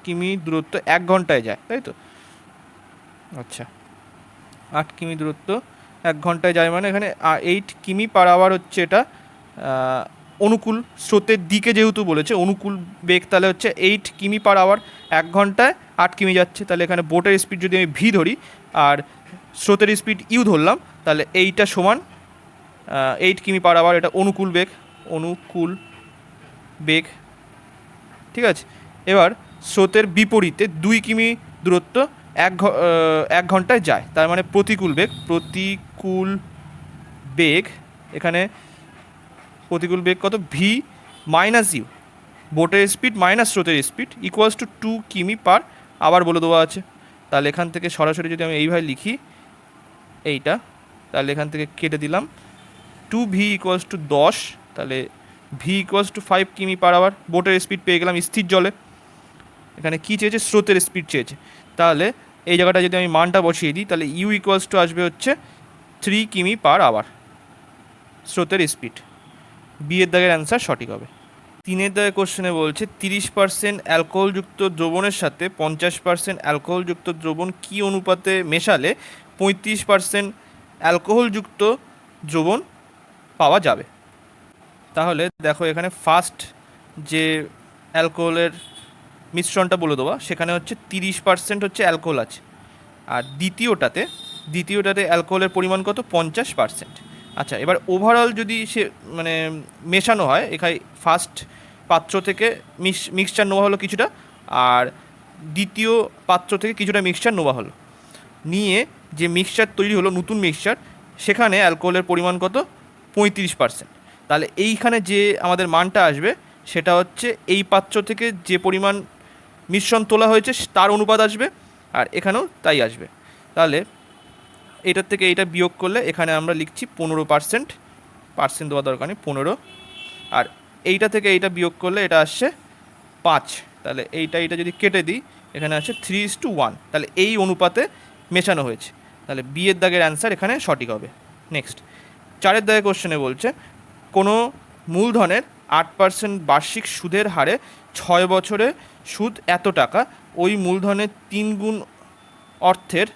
কিমি দূরত্ব 1 ঘন্টায় যায়, তাই তো। আচ্ছা 8 কিমি দূরত্ব 1 ঘন্টায় যায় মানে এখানে 8 কিমি পার আওয়ার হচ্ছে এটা অনুকূল স্রোতের দিকে যেহেতু বলেছে অনুকূল বেগ, তাহলে হচ্ছে 8 কিমি পার আওয়ার, 1 ঘন্টায় 8 কিমি যাচ্ছে। তাহলে এখানে বোটের স্পিড যদি আমি ভি ধরি আর স্রোতের স্পিড ইউ ধরলাম, তাহলে এইটা সমান 8 কিমি পার আওয়ার। এটা অনুকূল বেগ, অনুকূল বেগ, ঠিক আছে। এবার স্রোতের বিপরীতে 2 কিমি দূরত্ব 1 ঘন্টায় যায়, তার মানে প্রতিকূল বেগ। প্রতিকূল বেগ, এখানে প্রতিকূল বেগ কত, ভি মাইনাস ইউ, বোটের স্পিড মাইনাস স্রোতের স্পিড ইকুয়ালস টু 2 কিমি পার আবার বলে দেওয়া আছে। তাহলে এখান থেকে সরাসরি যদি আমি এইভাবে লিখি এইটা, তাহলে এখান থেকে কেটে দিলাম 2v ইকুয়ালস টু 10, তাহলে ভি ইকুয়ালস টু 5 কিমি পার আওয়ার। বোটের স্পিড পেয়ে গেলাম স্থির জলে। এখানে কী চেয়েছে, স্রোতের স্পিড চেয়েছে। তাহলে এই জায়গাটা যদি আমি মানটা বসিয়ে দিই, তাহলে ইউ ইকুয়ালস টু আসবে হচ্ছে 3 কিমি পার আওয়ার স্রোতের স্পিড। বি এর দাগের অ্যান্সার সঠিক হবে। 3 দাগের কোশ্চেনে বলছে 30% অ্যালকোহলযুক্ত দ্রবণের সাথে 50% অ্যালকোহলযুক্ত দ্রবণ কী অনুপাতে মেশালে 35% অ্যালকোহলযুক্ত দ্রবণ পাওয়া যাবে। তাহলে দেখো এখানে ফার্স্ট যে অ্যালকোহলের মিশ্রণটা বলে দেওয়া, সেখানে হচ্ছে 30% হচ্ছে অ্যালকোহল আছে। আর দ্বিতীয়টাতে অ্যালকোহলের পরিমাণ কত, 50%। আচ্ছা, এবার ওভারঅল যদি সে মানে মেশানো হয়, এখানে ফার্স্ট পাত্র থেকে মিক্সচার নেওয়া হলো কিছুটা, আর দ্বিতীয় পাত্র থেকে কিছুটা মিক্সচার নেওয়া হলো, নিয়ে যে মিক্সচার তৈরি হলো নতুন মিক্সচার, সেখানে অ্যালকোহলের পরিমাণ কত, 35%। তাহলে এইখানে যে আমাদের মানটা আসবে সেটা হচ্ছে এই পাত্র থেকে যে পরিমাণ মিশ্রণ তোলা হয়েছে তার অনুপাত আসবে, আর এখানেও তাই আসবে। তাহলে এটার থেকে এইটা বিয়োগ করলে এখানে আমরা লিখছি 15%, পার্সেন্ট দেওয়া দরকার নেই, 15। আর এইটা থেকে এইটা বিয়োগ করলে এটা আসছে 5। তাহলে এইটা যদি কেটে দিই, এখানে আছে 3:1। তাহলে এই অনুপাতে মেশানো হয়েছে। তাহলে বি এর দাগের অ্যান্সার এখানে সঠিক হবে। নেক্সট 4 দাগের কোশ্চেনে বলছে কোনো মূলধনের 8% বার্ষিক সুদের হারে 6 বছরে সুদ এত টাকা, ওই মূলধনের 3 গুণ অর্থের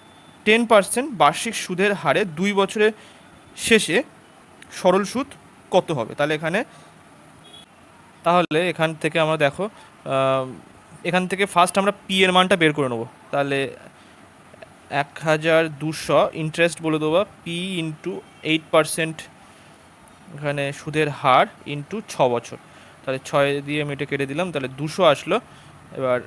10% বার্ষিক সুদের হারে 2 বছরের শেষে সরল সুদ কত হবে। তাহলে এখান থেকে আমরা দেখো, এখান থেকে ফার্স্ট আমরা পি এর মানটা বের করে নেবো। তাহলে 1200 ইন্টারেস্ট বলে দেবো, পি ইন্টু 8% এখানে সুদের হার ইন্টু 6 বছর। তাহলে 6 দিয়ে আমি এটা কেটে দিলাম, তাহলে 200 আসলো। এবার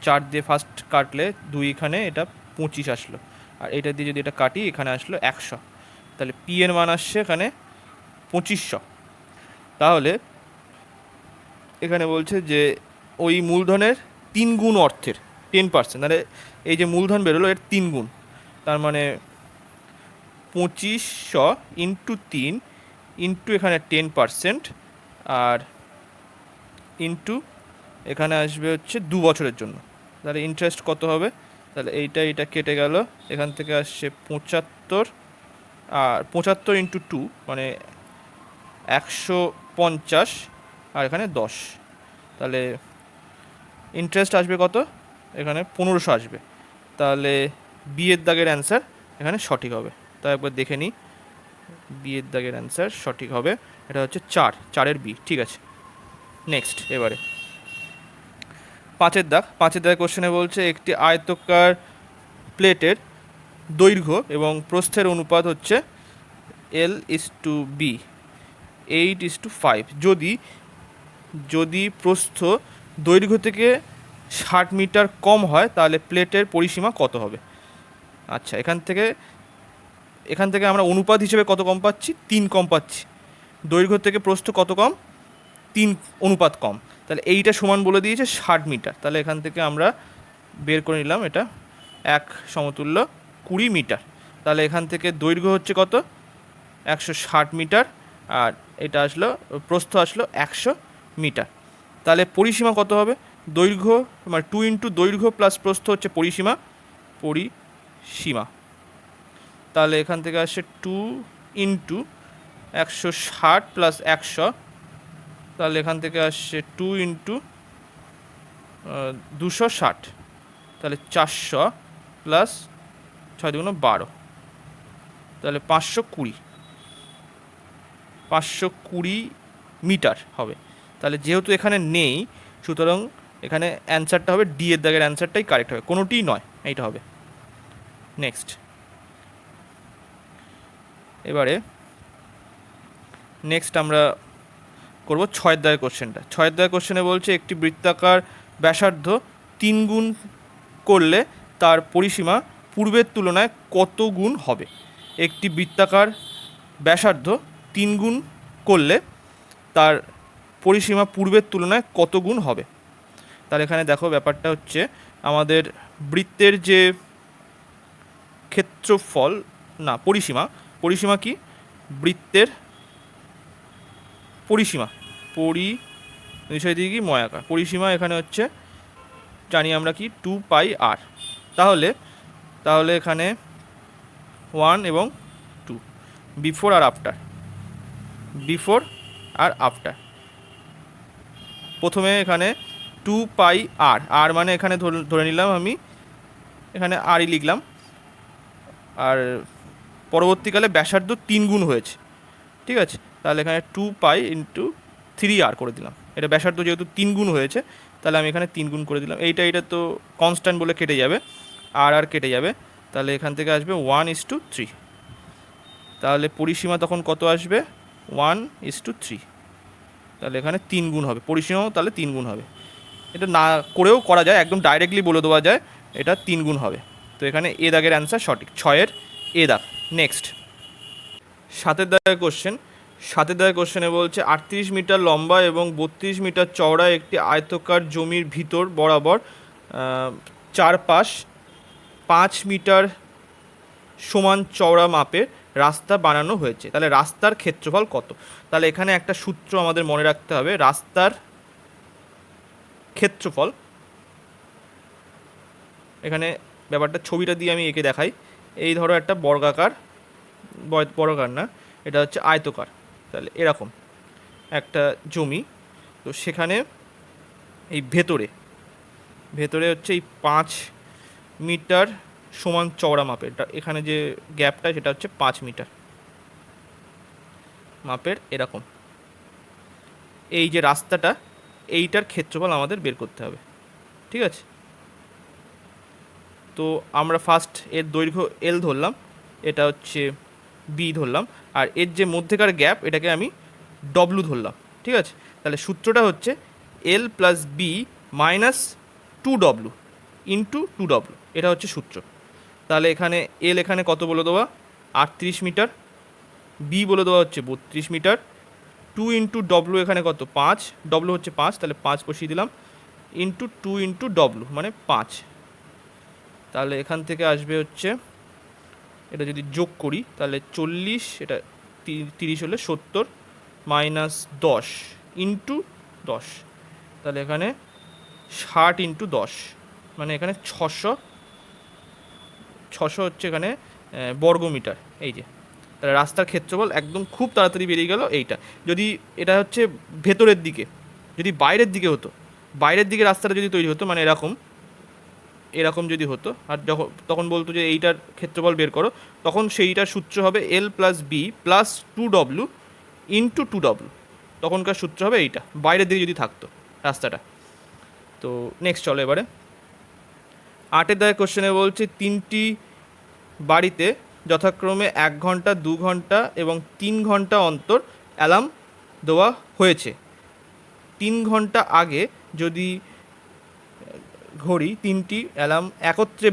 4 দিয়ে ফার্স্ট কাটলে 2 এখানে, এটা 25 আসলো। আর এটা দিয়ে যদি এটা কাটি, এখানে আসলো 100। তাহলে পি এর মান আসছে এখানে 2500। তাহলে এখানে বলছে যে ওই মূলধনের 3 গুণ অর্থের 10%, তাহলে এই যে মূলধন বেরোলো এর 3 গুণ, তার মানে 2500 ইন্টু 3 ইন্টু এখানে 10%, আর ইন্টু এখানে আসবে হচ্ছে 2 বছরের জন্য। তাহলে ইন্টারেস্ট কত হবে, তাহলে এইটা কেটে গেল, এখান থেকে আসছে 75, আর 75 ইন্টু 2 মানে 150, আর এখানে 10। তাহলে ইন্টারেস্ট আসবে কত, এখানে 1500 আসবে। তাহলে বি এর দাগের অ্যান্সার এখানে সঠিক হবে। তাই একবার দেখে নিই, বি এর দাগের অ্যান্সার সঠিক হবে, এটা হচ্ছে 4 বি। ঠিক আছে, নেক্সট এবারে 5 দাগ কোশ্চেনে বলছে একটি আয়তকার প্লেটের দৈর্ঘ্য এবং প্রস্থের অনুপাত হচ্ছে L:B, 8:5। যদি প্রস্থ দৈর্ঘ্য থেকে 60 মিটার কম হয়, তাহলে প্লেটের পরিসীমা কত হবে। আচ্ছা, এখান থেকে আমরা অনুপাত হিসেবে কত কম পাচ্ছি, 3 কম পাচ্ছি। দৈর্ঘ্য থেকে প্রস্থ কত কম, 3 অনুপাত কম। তাহলে এইটা সমান বলে দিয়েছে 60 মিটার। তাহলে এখান থেকে আমরা বের করে নিলাম এটা 1 সমতুল্য 20 মিটার। তাহলে এখান থেকে দৈর্ঘ্য হচ্ছে কত, 160 মিটার, আর এটা আসলো প্রস্থ আসলো 100 মিটার। তাহলে পরিসীমা কত হবে, দৈর্ঘ্য মানে 2 ইন্টু দৈর্ঘ্য প্লাস প্রস্থ হচ্ছে পরিসীমা। তাহলে এখান থেকে আসছে 2 ইন্টু 160 প্লাস 100, তাহলে এখান থেকে আসছে 2 ইন্টু 260, তাহলে 400 প্লাস 6 2 12, তাহলে 520 মিটার হবে। তাহলে যেহেতু এখানে নেই, সুতরাং এখানে অ্যান্সারটা হবে ডি এর দাগের অ্যান্সারটাই কারেক্ট হবে, কোনোটিই নয়, এইটা হবে। নেক্সট, এবারে নেক্সট আমরা করব 6 দাগের কোশ্চেনটা। 6 দাগের কোশ্চেনে বলছে একটি বৃত্তাকার ব্যাসার্ধ 3 গুণ করলে তার পরিসীমা পূর্বের তুলনায় কত গুণ হবে। একটি বৃত্তাকার ব্যাসার্ধ 3 গুণ করলে তার পরিসীমা পূর্বের তুলনায় কত গুণ হবে। তাহলে এখানে দেখো ব্যাপারটা হচ্ছে আমাদের বৃত্তের যে ক্ষেত্রফল, না পরিসীমা, পরিসীমা কি, বৃত্তের পরিসীমা, নিশ্চয় দিকে কি ময়াকার পরিসীমা এখানে হচ্ছে জানি আমরা কি 2πr। তাহলে এখানে 1 এবং 2, বিফোর আর আফটার। প্রথমে এখানে 2πr, আর মানে এখানে ধরে নিলাম আমি এখানে আরই লিখলাম, আর পরবর্তীকালে ব্যাসার্ধ 3 গুণ হয়েছে, ঠিক আছে। তাহলে এখানে 2π × 3r করে দিলাম। এটা ব্যাসার্ধ যেহেতু 3 গুণ হয়েছে, তাহলে আমি এখানে 3 গুণ করে দিলাম। এইটা তো কনস্ট্যান্ট বলে কেটে যাবে, আর কেটে যাবে। তাহলে এখান থেকে আসবে 1:3। তাহলে পরিসীমা তখন কত আসবে, 1:3। তাহলে এখানে 3 গুণ হবে, পরিসীমাও তাহলে 3 গুণ হবে। এটা না করেও করা যায়, একদম ডাইরেক্টলি বলে দেওয়া যায় এটা 3 গুণ হবে। তো এখানে এ দাগের অ্যান্সার সঠিক, 6-এর এ দাগ। নেক্সট, 7 দাগের কোশ্চেন। 7 দাগের কোশ্চেনে বলছে 38 মিটার লম্বা এবং 32 মিটার চওড়া একটি আয়তাকার জমির ভিতর বরাবর চারপাশ 5 মিটার সমান চওড়া মাপের রাস্তা বানানো হয়েছে। তাহলে রাস্তার ক্ষেত্রফল কত। তাহলে এখানে একটা সূত্র আমাদের মনে রাখতে হবে, রাস্তার ক্ষেত্রফল, এখানে ব্যাপারটা ছবিটা দিয়ে আমি এঁকে দেখাই। এই ধরো একটা বর্গাকার না, এটা হচ্ছে আয়তকার। তাহলে এরকম একটা জমি, তো সেখানে এই ভেতরে হচ্ছে এই 5 মিটার সমান চওড়া মাপের, এখানে যে গ্যাপটা সেটা হচ্ছে 5 মিটার মাপের। এরকম এই যে রাস্তাটা, এইটার ক্ষেত্রফল আমাদের বের করতে হবে, ঠিক আছে। তো আমরা ফার্স্ট এর দৈর্ঘ্য এল ধরলাম, এটা হচ্ছে বি ধরলাম, আর এর যে মধ্যেকার গ্যাপ এটাকে আমি ডব্লু ধরলাম, ঠিক আছে। তাহলে সূত্রটা হচ্ছে L plus B minus 2w into 2w, এটা হচ্ছে সূত্র। তাহলে এখানে এল এখানে কত বলে দেওয়া, 38 মিটার, বি বলে দেওয়া হচ্ছে 32 মিটার, 2 ইন্টু ডব্লু এখানে কত 5, ডব্লু হচ্ছে 5, তাহলে 5 বসিয়ে দিলাম, ইন্টু 2 ইন্টু ডব্লু মানে 5। তাহলে এখান থেকে আসবে হচ্ছে, এটা যদি যোগ করি তাহলে 40, এটা 30 হলে 70, মাইনাস 10 ইন্টু 10, তাহলে এখানে 60 ইন্টু 10 মানে এখানে 600 হচ্ছে এখানে বর্গমিটার। এই যে তাহলে রাস্তার ক্ষেত্রফল একদম খুব তাড়াতাড়ি বেরিয়ে গেল এইটা। যদি এটা হচ্ছে ভেতরের দিকে, যদি বাইরের দিকে হতো, বাইরের দিকে রাস্তাটা যদি তৈরি হতো, মানে এরকম যদি হতো, আর তখন বলতো যে এইটার ক্ষেত্রফল বের করো, তখন সেইটার সূত্র হবে L plus B plus 2w into 2w, তখনকার সূত্র হবে এইটা, বাইরের দিকে যদি থাকতো রাস্তাটা। তো নেক্সট চলো এবারে 8 দাগের কোশ্চেনে বলছে 3টি বাড়িতে যথাক্রমে 1 ঘন্টা, 2 ঘন্টা এবং 3 ঘন্টা অন্তর অ্যালার্ম দেওয়া হয়েছে। 3 ঘন্টা আগে যদি ঘড়ি 3টি অ্যালার্ম একত্রে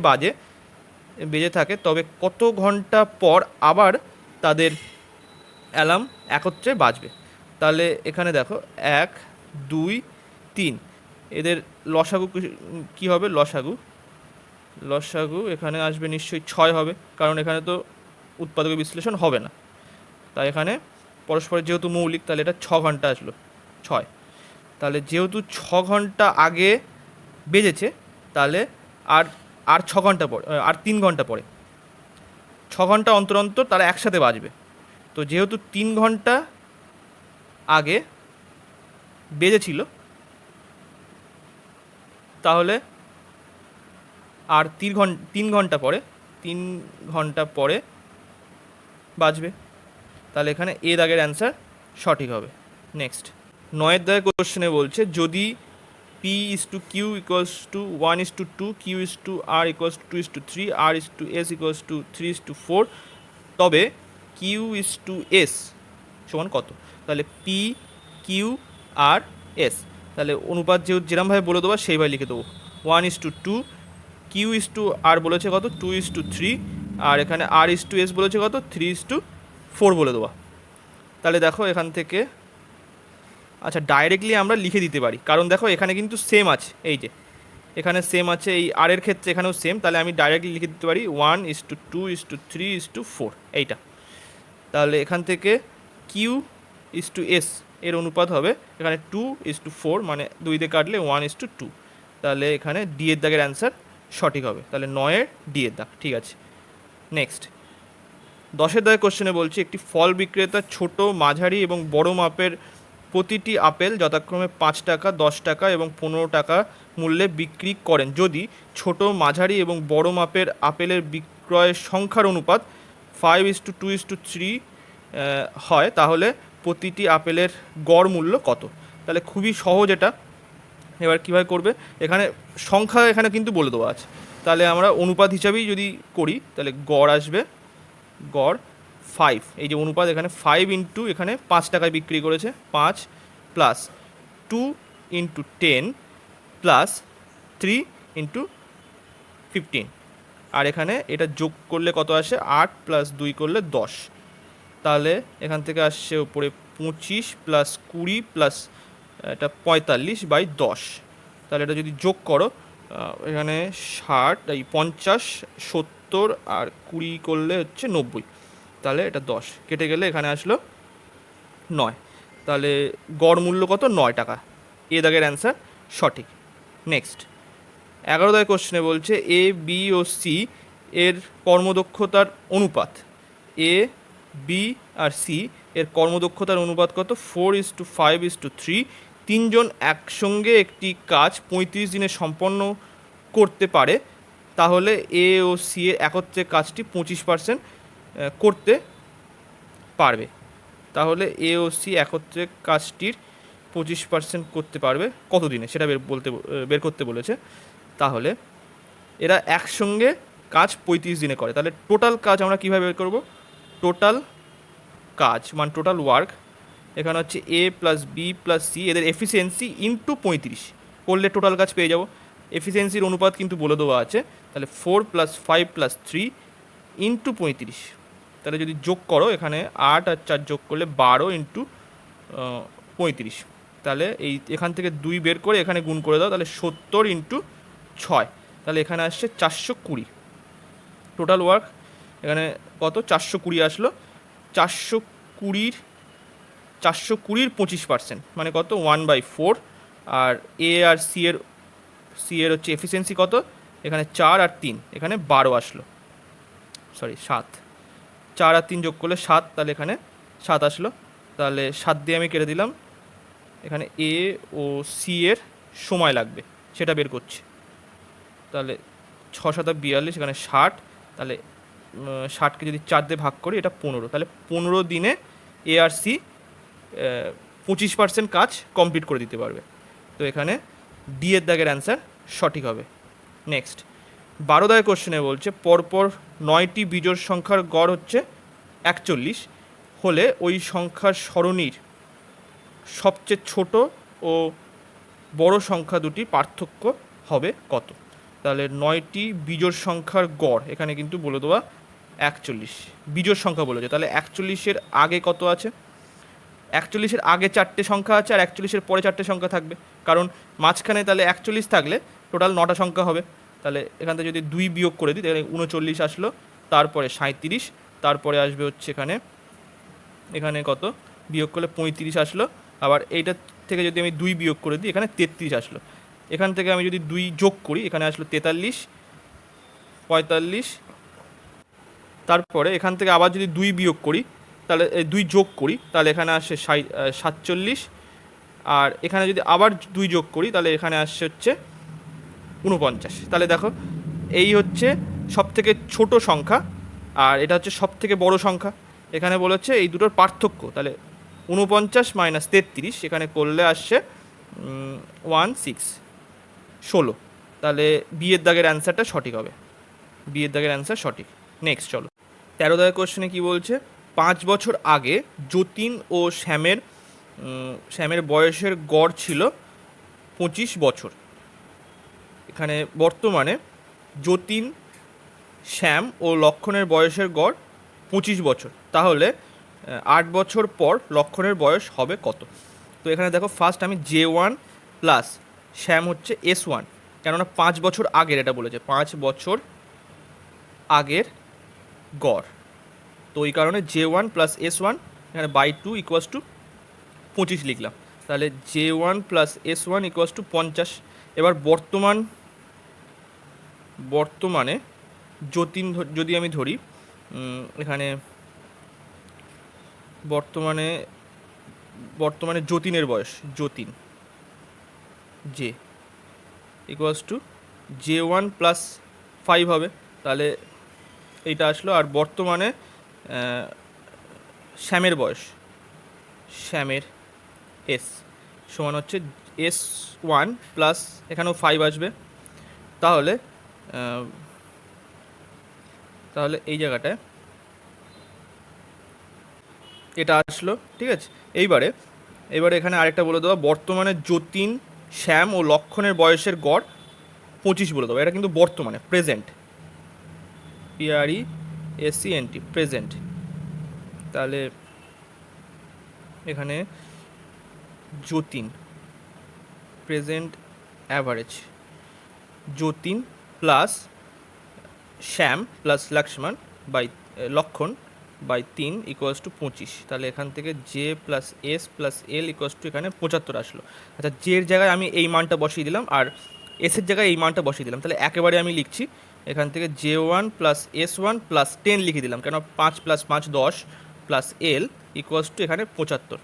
বেজে থাকে, তবে কত ঘন্টা পর আবার তাদের অ্যালার্ম একত্রে বাজবে। তাহলে এখানে দেখো 1, 2, 3, এদের লসাগু কী হবে, লসাগু এখানে আসবে নিশ্চয়ই 6 হবে, কারণ এখানে তো উৎপাদক বিশ্লেষণ হবে না। তাই এখানে পরস্পরের যেহেতু মৌলিক, তাহলে এটা 6 ঘন্টা আসলো 6। তাহলে যেহেতু 6 ঘন্টা আগে বেজেছে, তাহলে আর 6 ঘন্টা পরে, আর 3 ঘন্টা পরে 6 ঘন্টা অন্তর অন্তর তারা একসাথে বাজবে। তো যেহেতু 3 ঘন্টা আগে বেজেছিল, তাহলে আর 3 ঘন্টা পরে বাজবে। তাহলে এখানে এ দাগের অ্যান্সার সঠিক হবে। নেক্সট, নয়ের দাগের কোশ্চেনে বলছে যদি P is to Q equals to 1:2, Q is to R equals to 2:3, R is to S equals to 3:4, তবে কিউ ইস টু এস সমান কত? তাহলে পি কিউ আর এস, তাহলে অনুপাত যেরকমভাবে বলে দেবো সেইভাবে লিখে দেবো। 1:2, কিউ ইস টু আর বলেছে কত 2:3, আর এখানে আর ইস টু এস বলেছে কত 3:4 বলে দেওয়া। তাহলে দেখো এখান থেকে, আচ্ছা ডাইরেক্টলি আমরা লিখে দিতে পারি, কারণ দেখো এখানে কিন্তু সেম আছে, এই যে এখানে সেম আছে, এই আর এর ক্ষেত্রে এখানেও সেম, তাহলে আমি ডাইরেক্টলি লিখে দিতে পারি 1:2:3:4 এইটা। তাহলে এখান থেকে কিউ ইস টু এস এর অনুপাত হবে এখানে 2:4, মানে 2 দিয়ে কাটলে 1:2, তাহলে এখানে ডি এর দাগের অ্যান্সার সঠিক হবে। তাহলে 9-এর ডি এর দাগ ঠিক আছে। নেক্সট 10-এর দাগের কোশ্চেনে বলছি একটি ফল বিক্রেতা ছোট, মাঝারি এবং বড় মাপের প্রতিটি আপেল যথাক্রমে 5 টাকা, 10 টাকা এবং 15 টাকা মূল্যে বিক্রি করেন। যদি ছোট, মাঝারি এবং বড় মাপের আপেলের বিক্রয়ের সংখ্যার অনুপাত 5:2:3 হয়, তাহলে প্রতিটি আপেলের গড় মূল্য কত? তাহলে খুবই সহজ এটা। এবার কীভাবে করবে, এখানে সংখ্যা এখানে কিন্তু বলে দেওয়া আছে, তাহলে আমরা অনুপাত হিসাবেই যদি করি তাহলে গড় আসবে, গড় 5, এই যে অনুপাত এখানে 5 ইন্টু এখানে 5 টাকায় বিক্রি করেছে, 5 প্লাস 2 ইন্টু 10 প্লাস 3 ইন্টু 15, আর এখানে এটা যোগ করলে কত আসে 8 প্লাস 2 করলে 10, তাহলে এখান থেকে আসছে উপরে 25 প্লাস 20 প্লাস এটা 45/10, তাহলে এটা যদি যোগ করো এখানে 60, এই 50, 70 আর 20 করলে হচ্ছে 90, তাহলে এটা 10 কেটে গেলে এখানে আসলো 9, তাহলে গড় মূল্য কত 9 টাকা। এ দাগের অ্যান্সার সঠিক। নেক্সট 11 দাগের কোশ্চেনে বলছে এ, বি ও সি এর কর্মদক্ষতার অনুপাত, এ, বি আর সি এর কর্মদক্ষতার অনুপাত কত 4:5:3। তিনজন একসঙ্গে একটি কাজ 35 দিনে সম্পন্ন করতে পারে, তাহলে এ ও সি এর একত্রে কাজটি 25% করতে পারবে। তাহলে এ ও সি একত্রে কাজটির 25% করতে পারবে কত দিনে, সেটা বের করতে বলেছে। তাহলে এরা একসঙ্গে কাজ 35 দিনে করে, তাহলে টোটাল কাজ আমরা কীভাবে বের করব, টোটাল কাজ মানে টোটাল ওয়ার্ক, এখানে হচ্ছে এ প্লাস বি প্লাস সি এদের এফিসিয়েন্সি ইন্টু 35 করলে টোটাল কাজ পেয়ে যাব। এফিসিয়েন্সির অনুপাত কিন্তু বলে দেওয়া আছে, তাহলে 4 + 5 + 3 ইন্টু 35, তাহলে যদি যোগ করো এখানে 8 আর 4 যোগ করলে 12 ইন্টু 35, তাহলে এখান থেকে 2 বের করে এখানে গুণ করে দাও, তাহলে 70 ইন্টু 6, তাহলে এখানে আসছে 420 টোটাল ওয়ার্ক। এখানে কত 420 আসলো, 420-র 25% মানে কত 1/4, আর এ আর সি এর হচ্ছে এফিসিয়েন্সি কত, এখানে 4 আর 3 এখানে 12 আসলো, সরি 7, 4 আর 3 যোগ করলে 7, তাহলে এখানে 7 আসলো, তাহলে 7 দিয়ে আমি কেটে দিলাম, এখানে এ ও সি এর সময় লাগবে সেটা বের করছি, তাহলে 6×7=42, এখানে 60, তাহলে 60কে যদি 4 দিয়ে ভাগ করি এটা 15, তাহলে 15 দিনে এ আর সি 25% কাজ কমপ্লিট করে দিতে পারবে। তো এখানে ডি এর দাগের অ্যান্সার সঠিক হবে। নেক্সট 12 দাগের কোশ্চেনে বলছে পরপর 9টি বিজোড় সংখ্যার গড় হচ্ছে 41 হলে ওই সংখ্যার সরণির সবচেয়ে ছোট ও বড় সংখ্যা দুটি পার্থক্য হবে কত? তাহলে 9টি বিজোড় সংখ্যার গড় এখানে কিন্তু বলে দেওয়া 41, বিজোড় সংখ্যা বলেছে, তাহলে 41-এর আগে কত আছে, 41-এর আগে 4টে সংখ্যা আছে আর 41-এর পরে 4টে সংখ্যা থাকবে, কারণ মাঝখানে তাহলে 41 থাকলে টোটাল 9টা সংখ্যা হবে, তাহলে এখান থেকে যদি 2 বিয়োগ করে দিই তাহলে 39 আসলো, তারপরে 37, তারপরে আসবে হচ্ছে এখানে কত বিয়োগ করলে 35 আসলো, আবার এইটার থেকে যদি আমি 2 বিয়োগ করে দিই এখানে 33 আসলো, এখান থেকে আমি যদি 2 যোগ করি এখানে আসলো 43, 45, তারপরে এখান থেকে আবার যদি 2 বিয়োগ করি তাহলে 2 যোগ করি তাহলে এখানে আসছে 47, আর এখানে যদি আবার 2 যোগ করি তাহলে এখানে আসছে হচ্ছে 49, তাহলে দেখো এই হচ্ছে সবথেকে ছোট সংখ্যা আর এটা হচ্ছে সবথেকে বড় সংখ্যা, এখানে বলেছে এই দুটোর পার্থক্য, তাহলে 49 মাইনাস 33, এখানে করলে আসছে 16। তাহলে বিয়ের দাগের অ্যান্সারটা সঠিক হবে, বিয়ের দাগের অ্যান্সার সঠিক। নেক্সট চলো, 13 দাগের কোশ্চেনে কী বলছে, 5 বছর আগে যতীন ও শ্যামের বয়সের গড় ছিল 25 বছর। এখানে বর্তমানে যতীন, শ্যাম ও লক্ষণের বয়সের গড় 25 বছর, তাহলে 8 বছর পর লক্ষণের বয়স হবে কত? তো এখানে দেখো, ফার্স্ট আমি J1 প্লাস শ্যাম হচ্ছে S1, কেননা 5 বছর আগের এটা বলেছে, 5 বছর আগের গড়, তো ওই কারণে J1 প্লাস S1 এখানে বাই 2 ইকুয়ালস টু 25 লিখলাম। তাহলে J1 plus S1 equals to 50। এবার বর্তমানে যতীন যদি আমি ধরি, এখানে বর্তমানে যতীনের বয়স, Jatin J equals to J1 plus 5 হবে, তাহলে এইটা আসলো। আর বর্তমানে শ্যামের বয়স, শ্যামের এস সমান হচ্ছে S1 প্লাস এখানেও 5 আসবে, তাহলে এই জায়গাটায় এটা আসলো, ঠিক আছে। এইবারে এখানে আরেকটা বলে দেবো, বর্তমানে যতীন, শ্যাম ও লক্ষণের বয়সের গড় 25 বলে দেবো। এটা কিন্তু বর্তমানে, প্রেজেন্ট, PRESENT, প্রেজেন্ট। তাহলে এখানে Jatin, present average, Jatin plus Shyam plus Lakshman by 3 equals to 25। তাহলে এখান থেকে J plus S plus L equals to এখানে 75 আসলো। আচ্ছা, জের জায়গায় আমি এই মানটা বসিয়ে দিলাম আর এসের জায়গায় এই মানটা বসিয়ে দিলাম। তাহলে একেবারে আমি লিখছি এখান থেকে J1 প্লাস S1 প্লাস 10 লিখে দিলাম, কেন 5 plus 5 10 plus L equals to এখানে 75।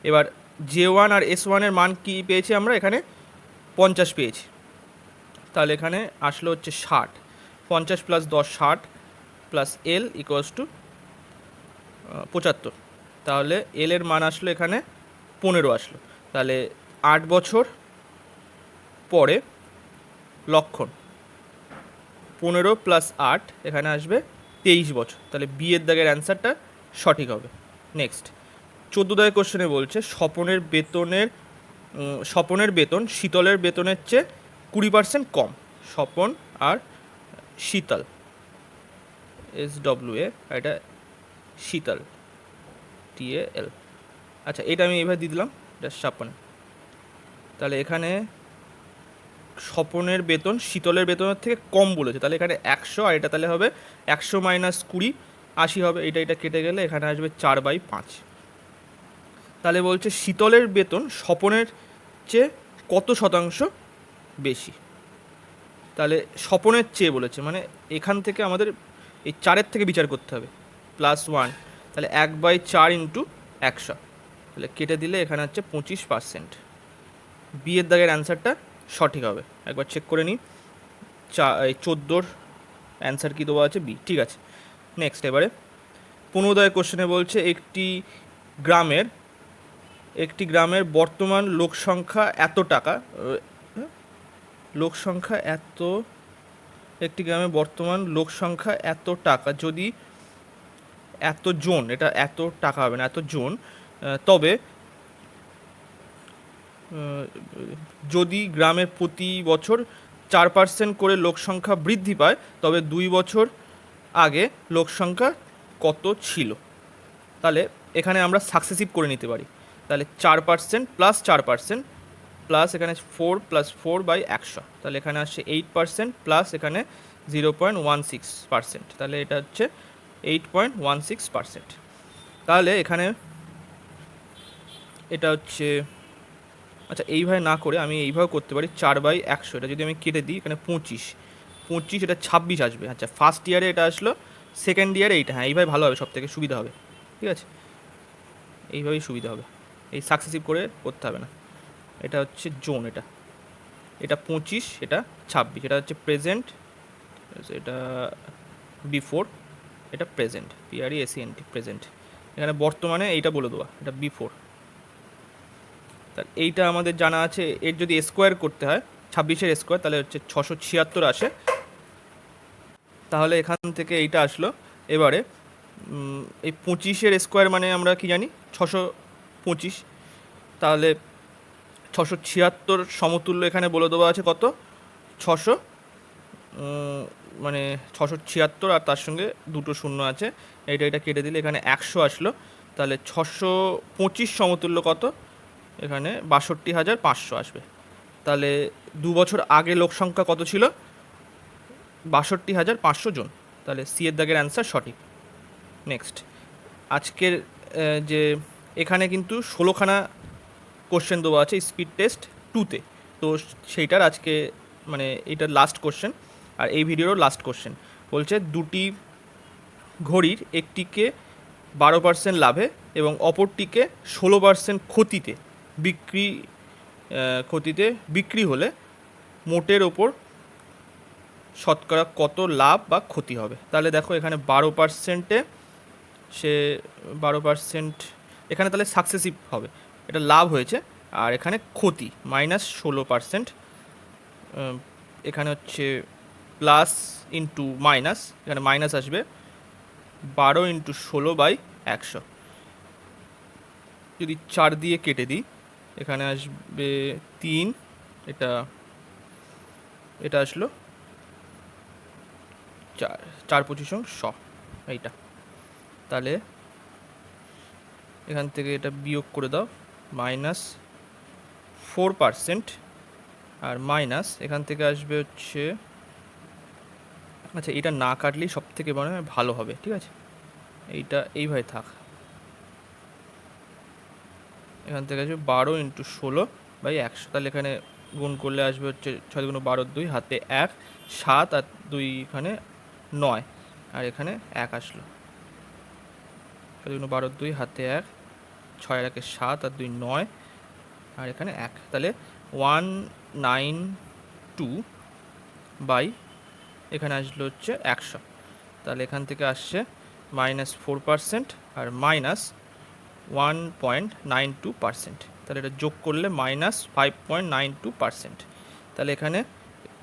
এবার J1 আর S1 এর মান কি পেয়েছি আমরা, এখানে 50 পেয়েছি, তাহলে এখানে আসলো হচ্ছে 60। 50 plus 10 60 plus L equals two 75। তাহলে এল এর মান আসলো এখানে 15 আসলো। তাহলে 8 বছর পরে লক্ষণ, 15 প্লাস 8 এখানে আসবে 23 বছর। তাহলে বিয়ের দাগের অ্যান্সারটা সঠিক হবে। নেক্সট 14 দাগের কোশ্চেনে বলছে, স্বপনের বেতন শীতলের বেতনের চেয়ে 20% কম। স্বপন আর শীতল, SWA, এটা শীতল, TAL। আচ্ছা, এটা আমি এইভাবে দিয়ে দিলাম, এটা স্বপন। তাহলে এখানে স্বপনের বেতন শীতলের বেতনের থেকে কম বলেছে, তাহলে এখানে 100, আর এটা তাহলে হবে 100 মাইনাস 20, 80 হবে। এটা কেটে গেলে এখানে আসবে 4/5। তাহলে বলছে শীতলের বেতন স্বপনের চেয়ে কত শতাংশ বেশি। তাহলে স্বপনের চেয়ে বলেছে, মানে এখান থেকে আমাদের এই 4-এর থেকে বিচার করতে হবে, +1, তাহলে 1/4 ইন্টু 100, তাহলে কেটে দিলে এখানে হচ্ছে 25%। বিয়ের দাগের অ্যান্সারটা সঠিক হবে। একবার চেক করে নিই, 14 অ্যান্সার কী দেওয়া আছে, বি, ঠিক আছে। নেক্সট এবারে 15 দাগের কোশ্চেনে বলছে, একটি গ্রামের বর্তমান লোকসংখ্যা এত টাকা, একটি গ্রামের বর্তমান লোকসংখ্যা এত টাকা, যদি এত জন, এটা এত টাকা হবে না, এত জন, তবে যদি গ্রামের প্রতি বছর 4% করে লোকসংখ্যা বৃদ্ধি পায়, তবে 2 বছর আগে লোকসংখ্যা কত ছিল। তাহলে এখানে আমরা সাকসেসিভ করে নিতে পারি। তাহলে 4% প্লাস 4% প্লাস এখানে 4 প্লাস 4/100, তাহলে এখানে আসছে 8% প্লাস এখানে 0.16%, তাহলে এটা হচ্ছে 8.16%। তাহলে এখানে এটা হচ্ছে, আচ্ছা এইভাবে না করে আমি এইভাবে করতে পারি, 4/100, এটা যদি আমি কেটে দিই এখানে 25, এটা 26 আসবে। আচ্ছা, ফার্স্ট ইয়ারে এটা আসলো, সেকেন্ড ইয়ারে এইটা, হ্যাঁ এইভাবে ভালো হবে, সব থেকে সুবিধা হবে, ঠিক আছে, এইভাবেই সুবিধা হবে, এই সাকসেসিভ করে করতে হবে না। এটা হচ্ছে জোন, এটা 25, এটা 26, এটা হচ্ছে প্রেজেন্ট, এটা বিফোর, এটা প্রেজেন্ট, PRESENT, প্রেজেন্ট। এখানে বর্তমানে এইটা বলে দেওয়া, এটা বিফোর। তার এইটা আমাদের জানা আছে, এর যদি স্কোয়ার করতে হয় 26-এর স্কোয়ার তাহলে হচ্ছে 676 আসে। তাহলে এখান থেকে এইটা আসলো। এবারে এই 25-এর স্কোয়ার মানে আমরা কি জানি 625, তাহলে 676 সমতুল্য এখানে বলে দেওয়া আছে কত, 600, মানে 676 আর তার সঙ্গে দুটো শূন্য আছে, এটা কেটে দিলে এখানে 100 আসলো। তাহলে 625 সমতুল্য কত, এখানে 62,500 আসবে। তাহলে 2 বছর আগে লোক সংখ্যা কত ছিল, 62,500 জন। তাহলে সি এর দাগের অ্যান্সার সঠিক। নেক্সট, আজকের যে এখানে কিন্তু 16খানা কোশ্চেন দেওয়া আছে স্পিড টেস্ট 2তে, তো সেইটার আজকে মানে এইটার লাস্ট কোশ্চেন আর এই ভিডিওরও লাস্ট কোশ্চেন। বলছে দুটি ঘড়ির একটিকে 12% লাভে এবং অপরটিকে 16% ক্ষতিতে বিক্রি হলে মোটের ওপর শতকরা কত লাভ বা ক্ষতি হবে। তাহলে দেখো এখানে 12%-এ সে 12%, এখানে তাহলে সাকসেসিভ হবে, এটা লাভ হয়েছে, আর এখানে ক্ষতি -16%। এখানে হচ্ছে প্লাস ইন্টু মাইনাস, এখানে মাইনাস আসবে 12 × 16/100। যদি 4 দিয়ে কেটে দিই এখানে আসবে 3, এটা এটা আসলো 4, 4 × 25 100 এইটা। তাহলে এখান থেকে এটা বিয়োগ করে দাও, -4%, আর মাইনাস এখান থেকে আসবে হচ্ছে, আচ্ছা এটা না কাটলেই সব থেকে মনে হয় ভালো হবে, ঠিক আছে, এইটা এইভাবে থাক। এখান থেকে আসবে 12 × 16/100, তাহলে এখানে গুণ করলে আসবে হচ্ছে 6 × 12 2, হাতে 1, 7 আর 2 এখানে 9, আর এখানে 1 আসলো। 6 × 12 2, হাতে 1, 6 আর 1 7 আর 2 9, আর এখানে 1, তাহলে 192 বাই এখানে আসলো হচ্ছে 100। তাহলে এখান থেকে আসছে -4% আর -1.92%। তাহলে এটা যোগ করলে -5.92%। তাহলে এখানে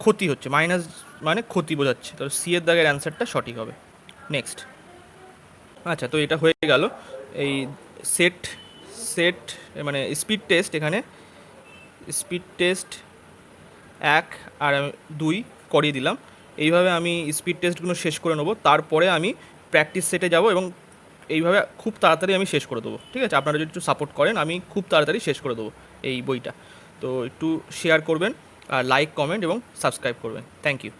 ক্ষতি হচ্ছে, মাইনাস মানে ক্ষতি বোঝাচ্ছে, তাহলে সি এর দাগের অ্যান্সারটা সঠিক হবে। নেক্সট, আচ্ছা তো এটা হয়ে গেল এই সেট মানে স্পিড টেস্ট। এখানে স্পিড টেস্ট 1 আর 2 করিয়ে দিলাম। এইভাবে আমি স্পিড টেস্টগুলো শেষ করে নেবো, তারপরে আমি প্র্যাকটিস সেটে যাব এবং এইভাবে খুব তাড়াতাড়ি আমি শেষ করে দেবো, ঠিক আছে। আপনারা যদি একটু সাপোর্ট করেন আমি খুব তাড়াতাড়ি শেষ করে দেবো এই বইটা। তো একটু শেয়ার করবেন আর লাইক, কমেন্ট এবং সাবস্ক্রাইব করবেন। Thank you.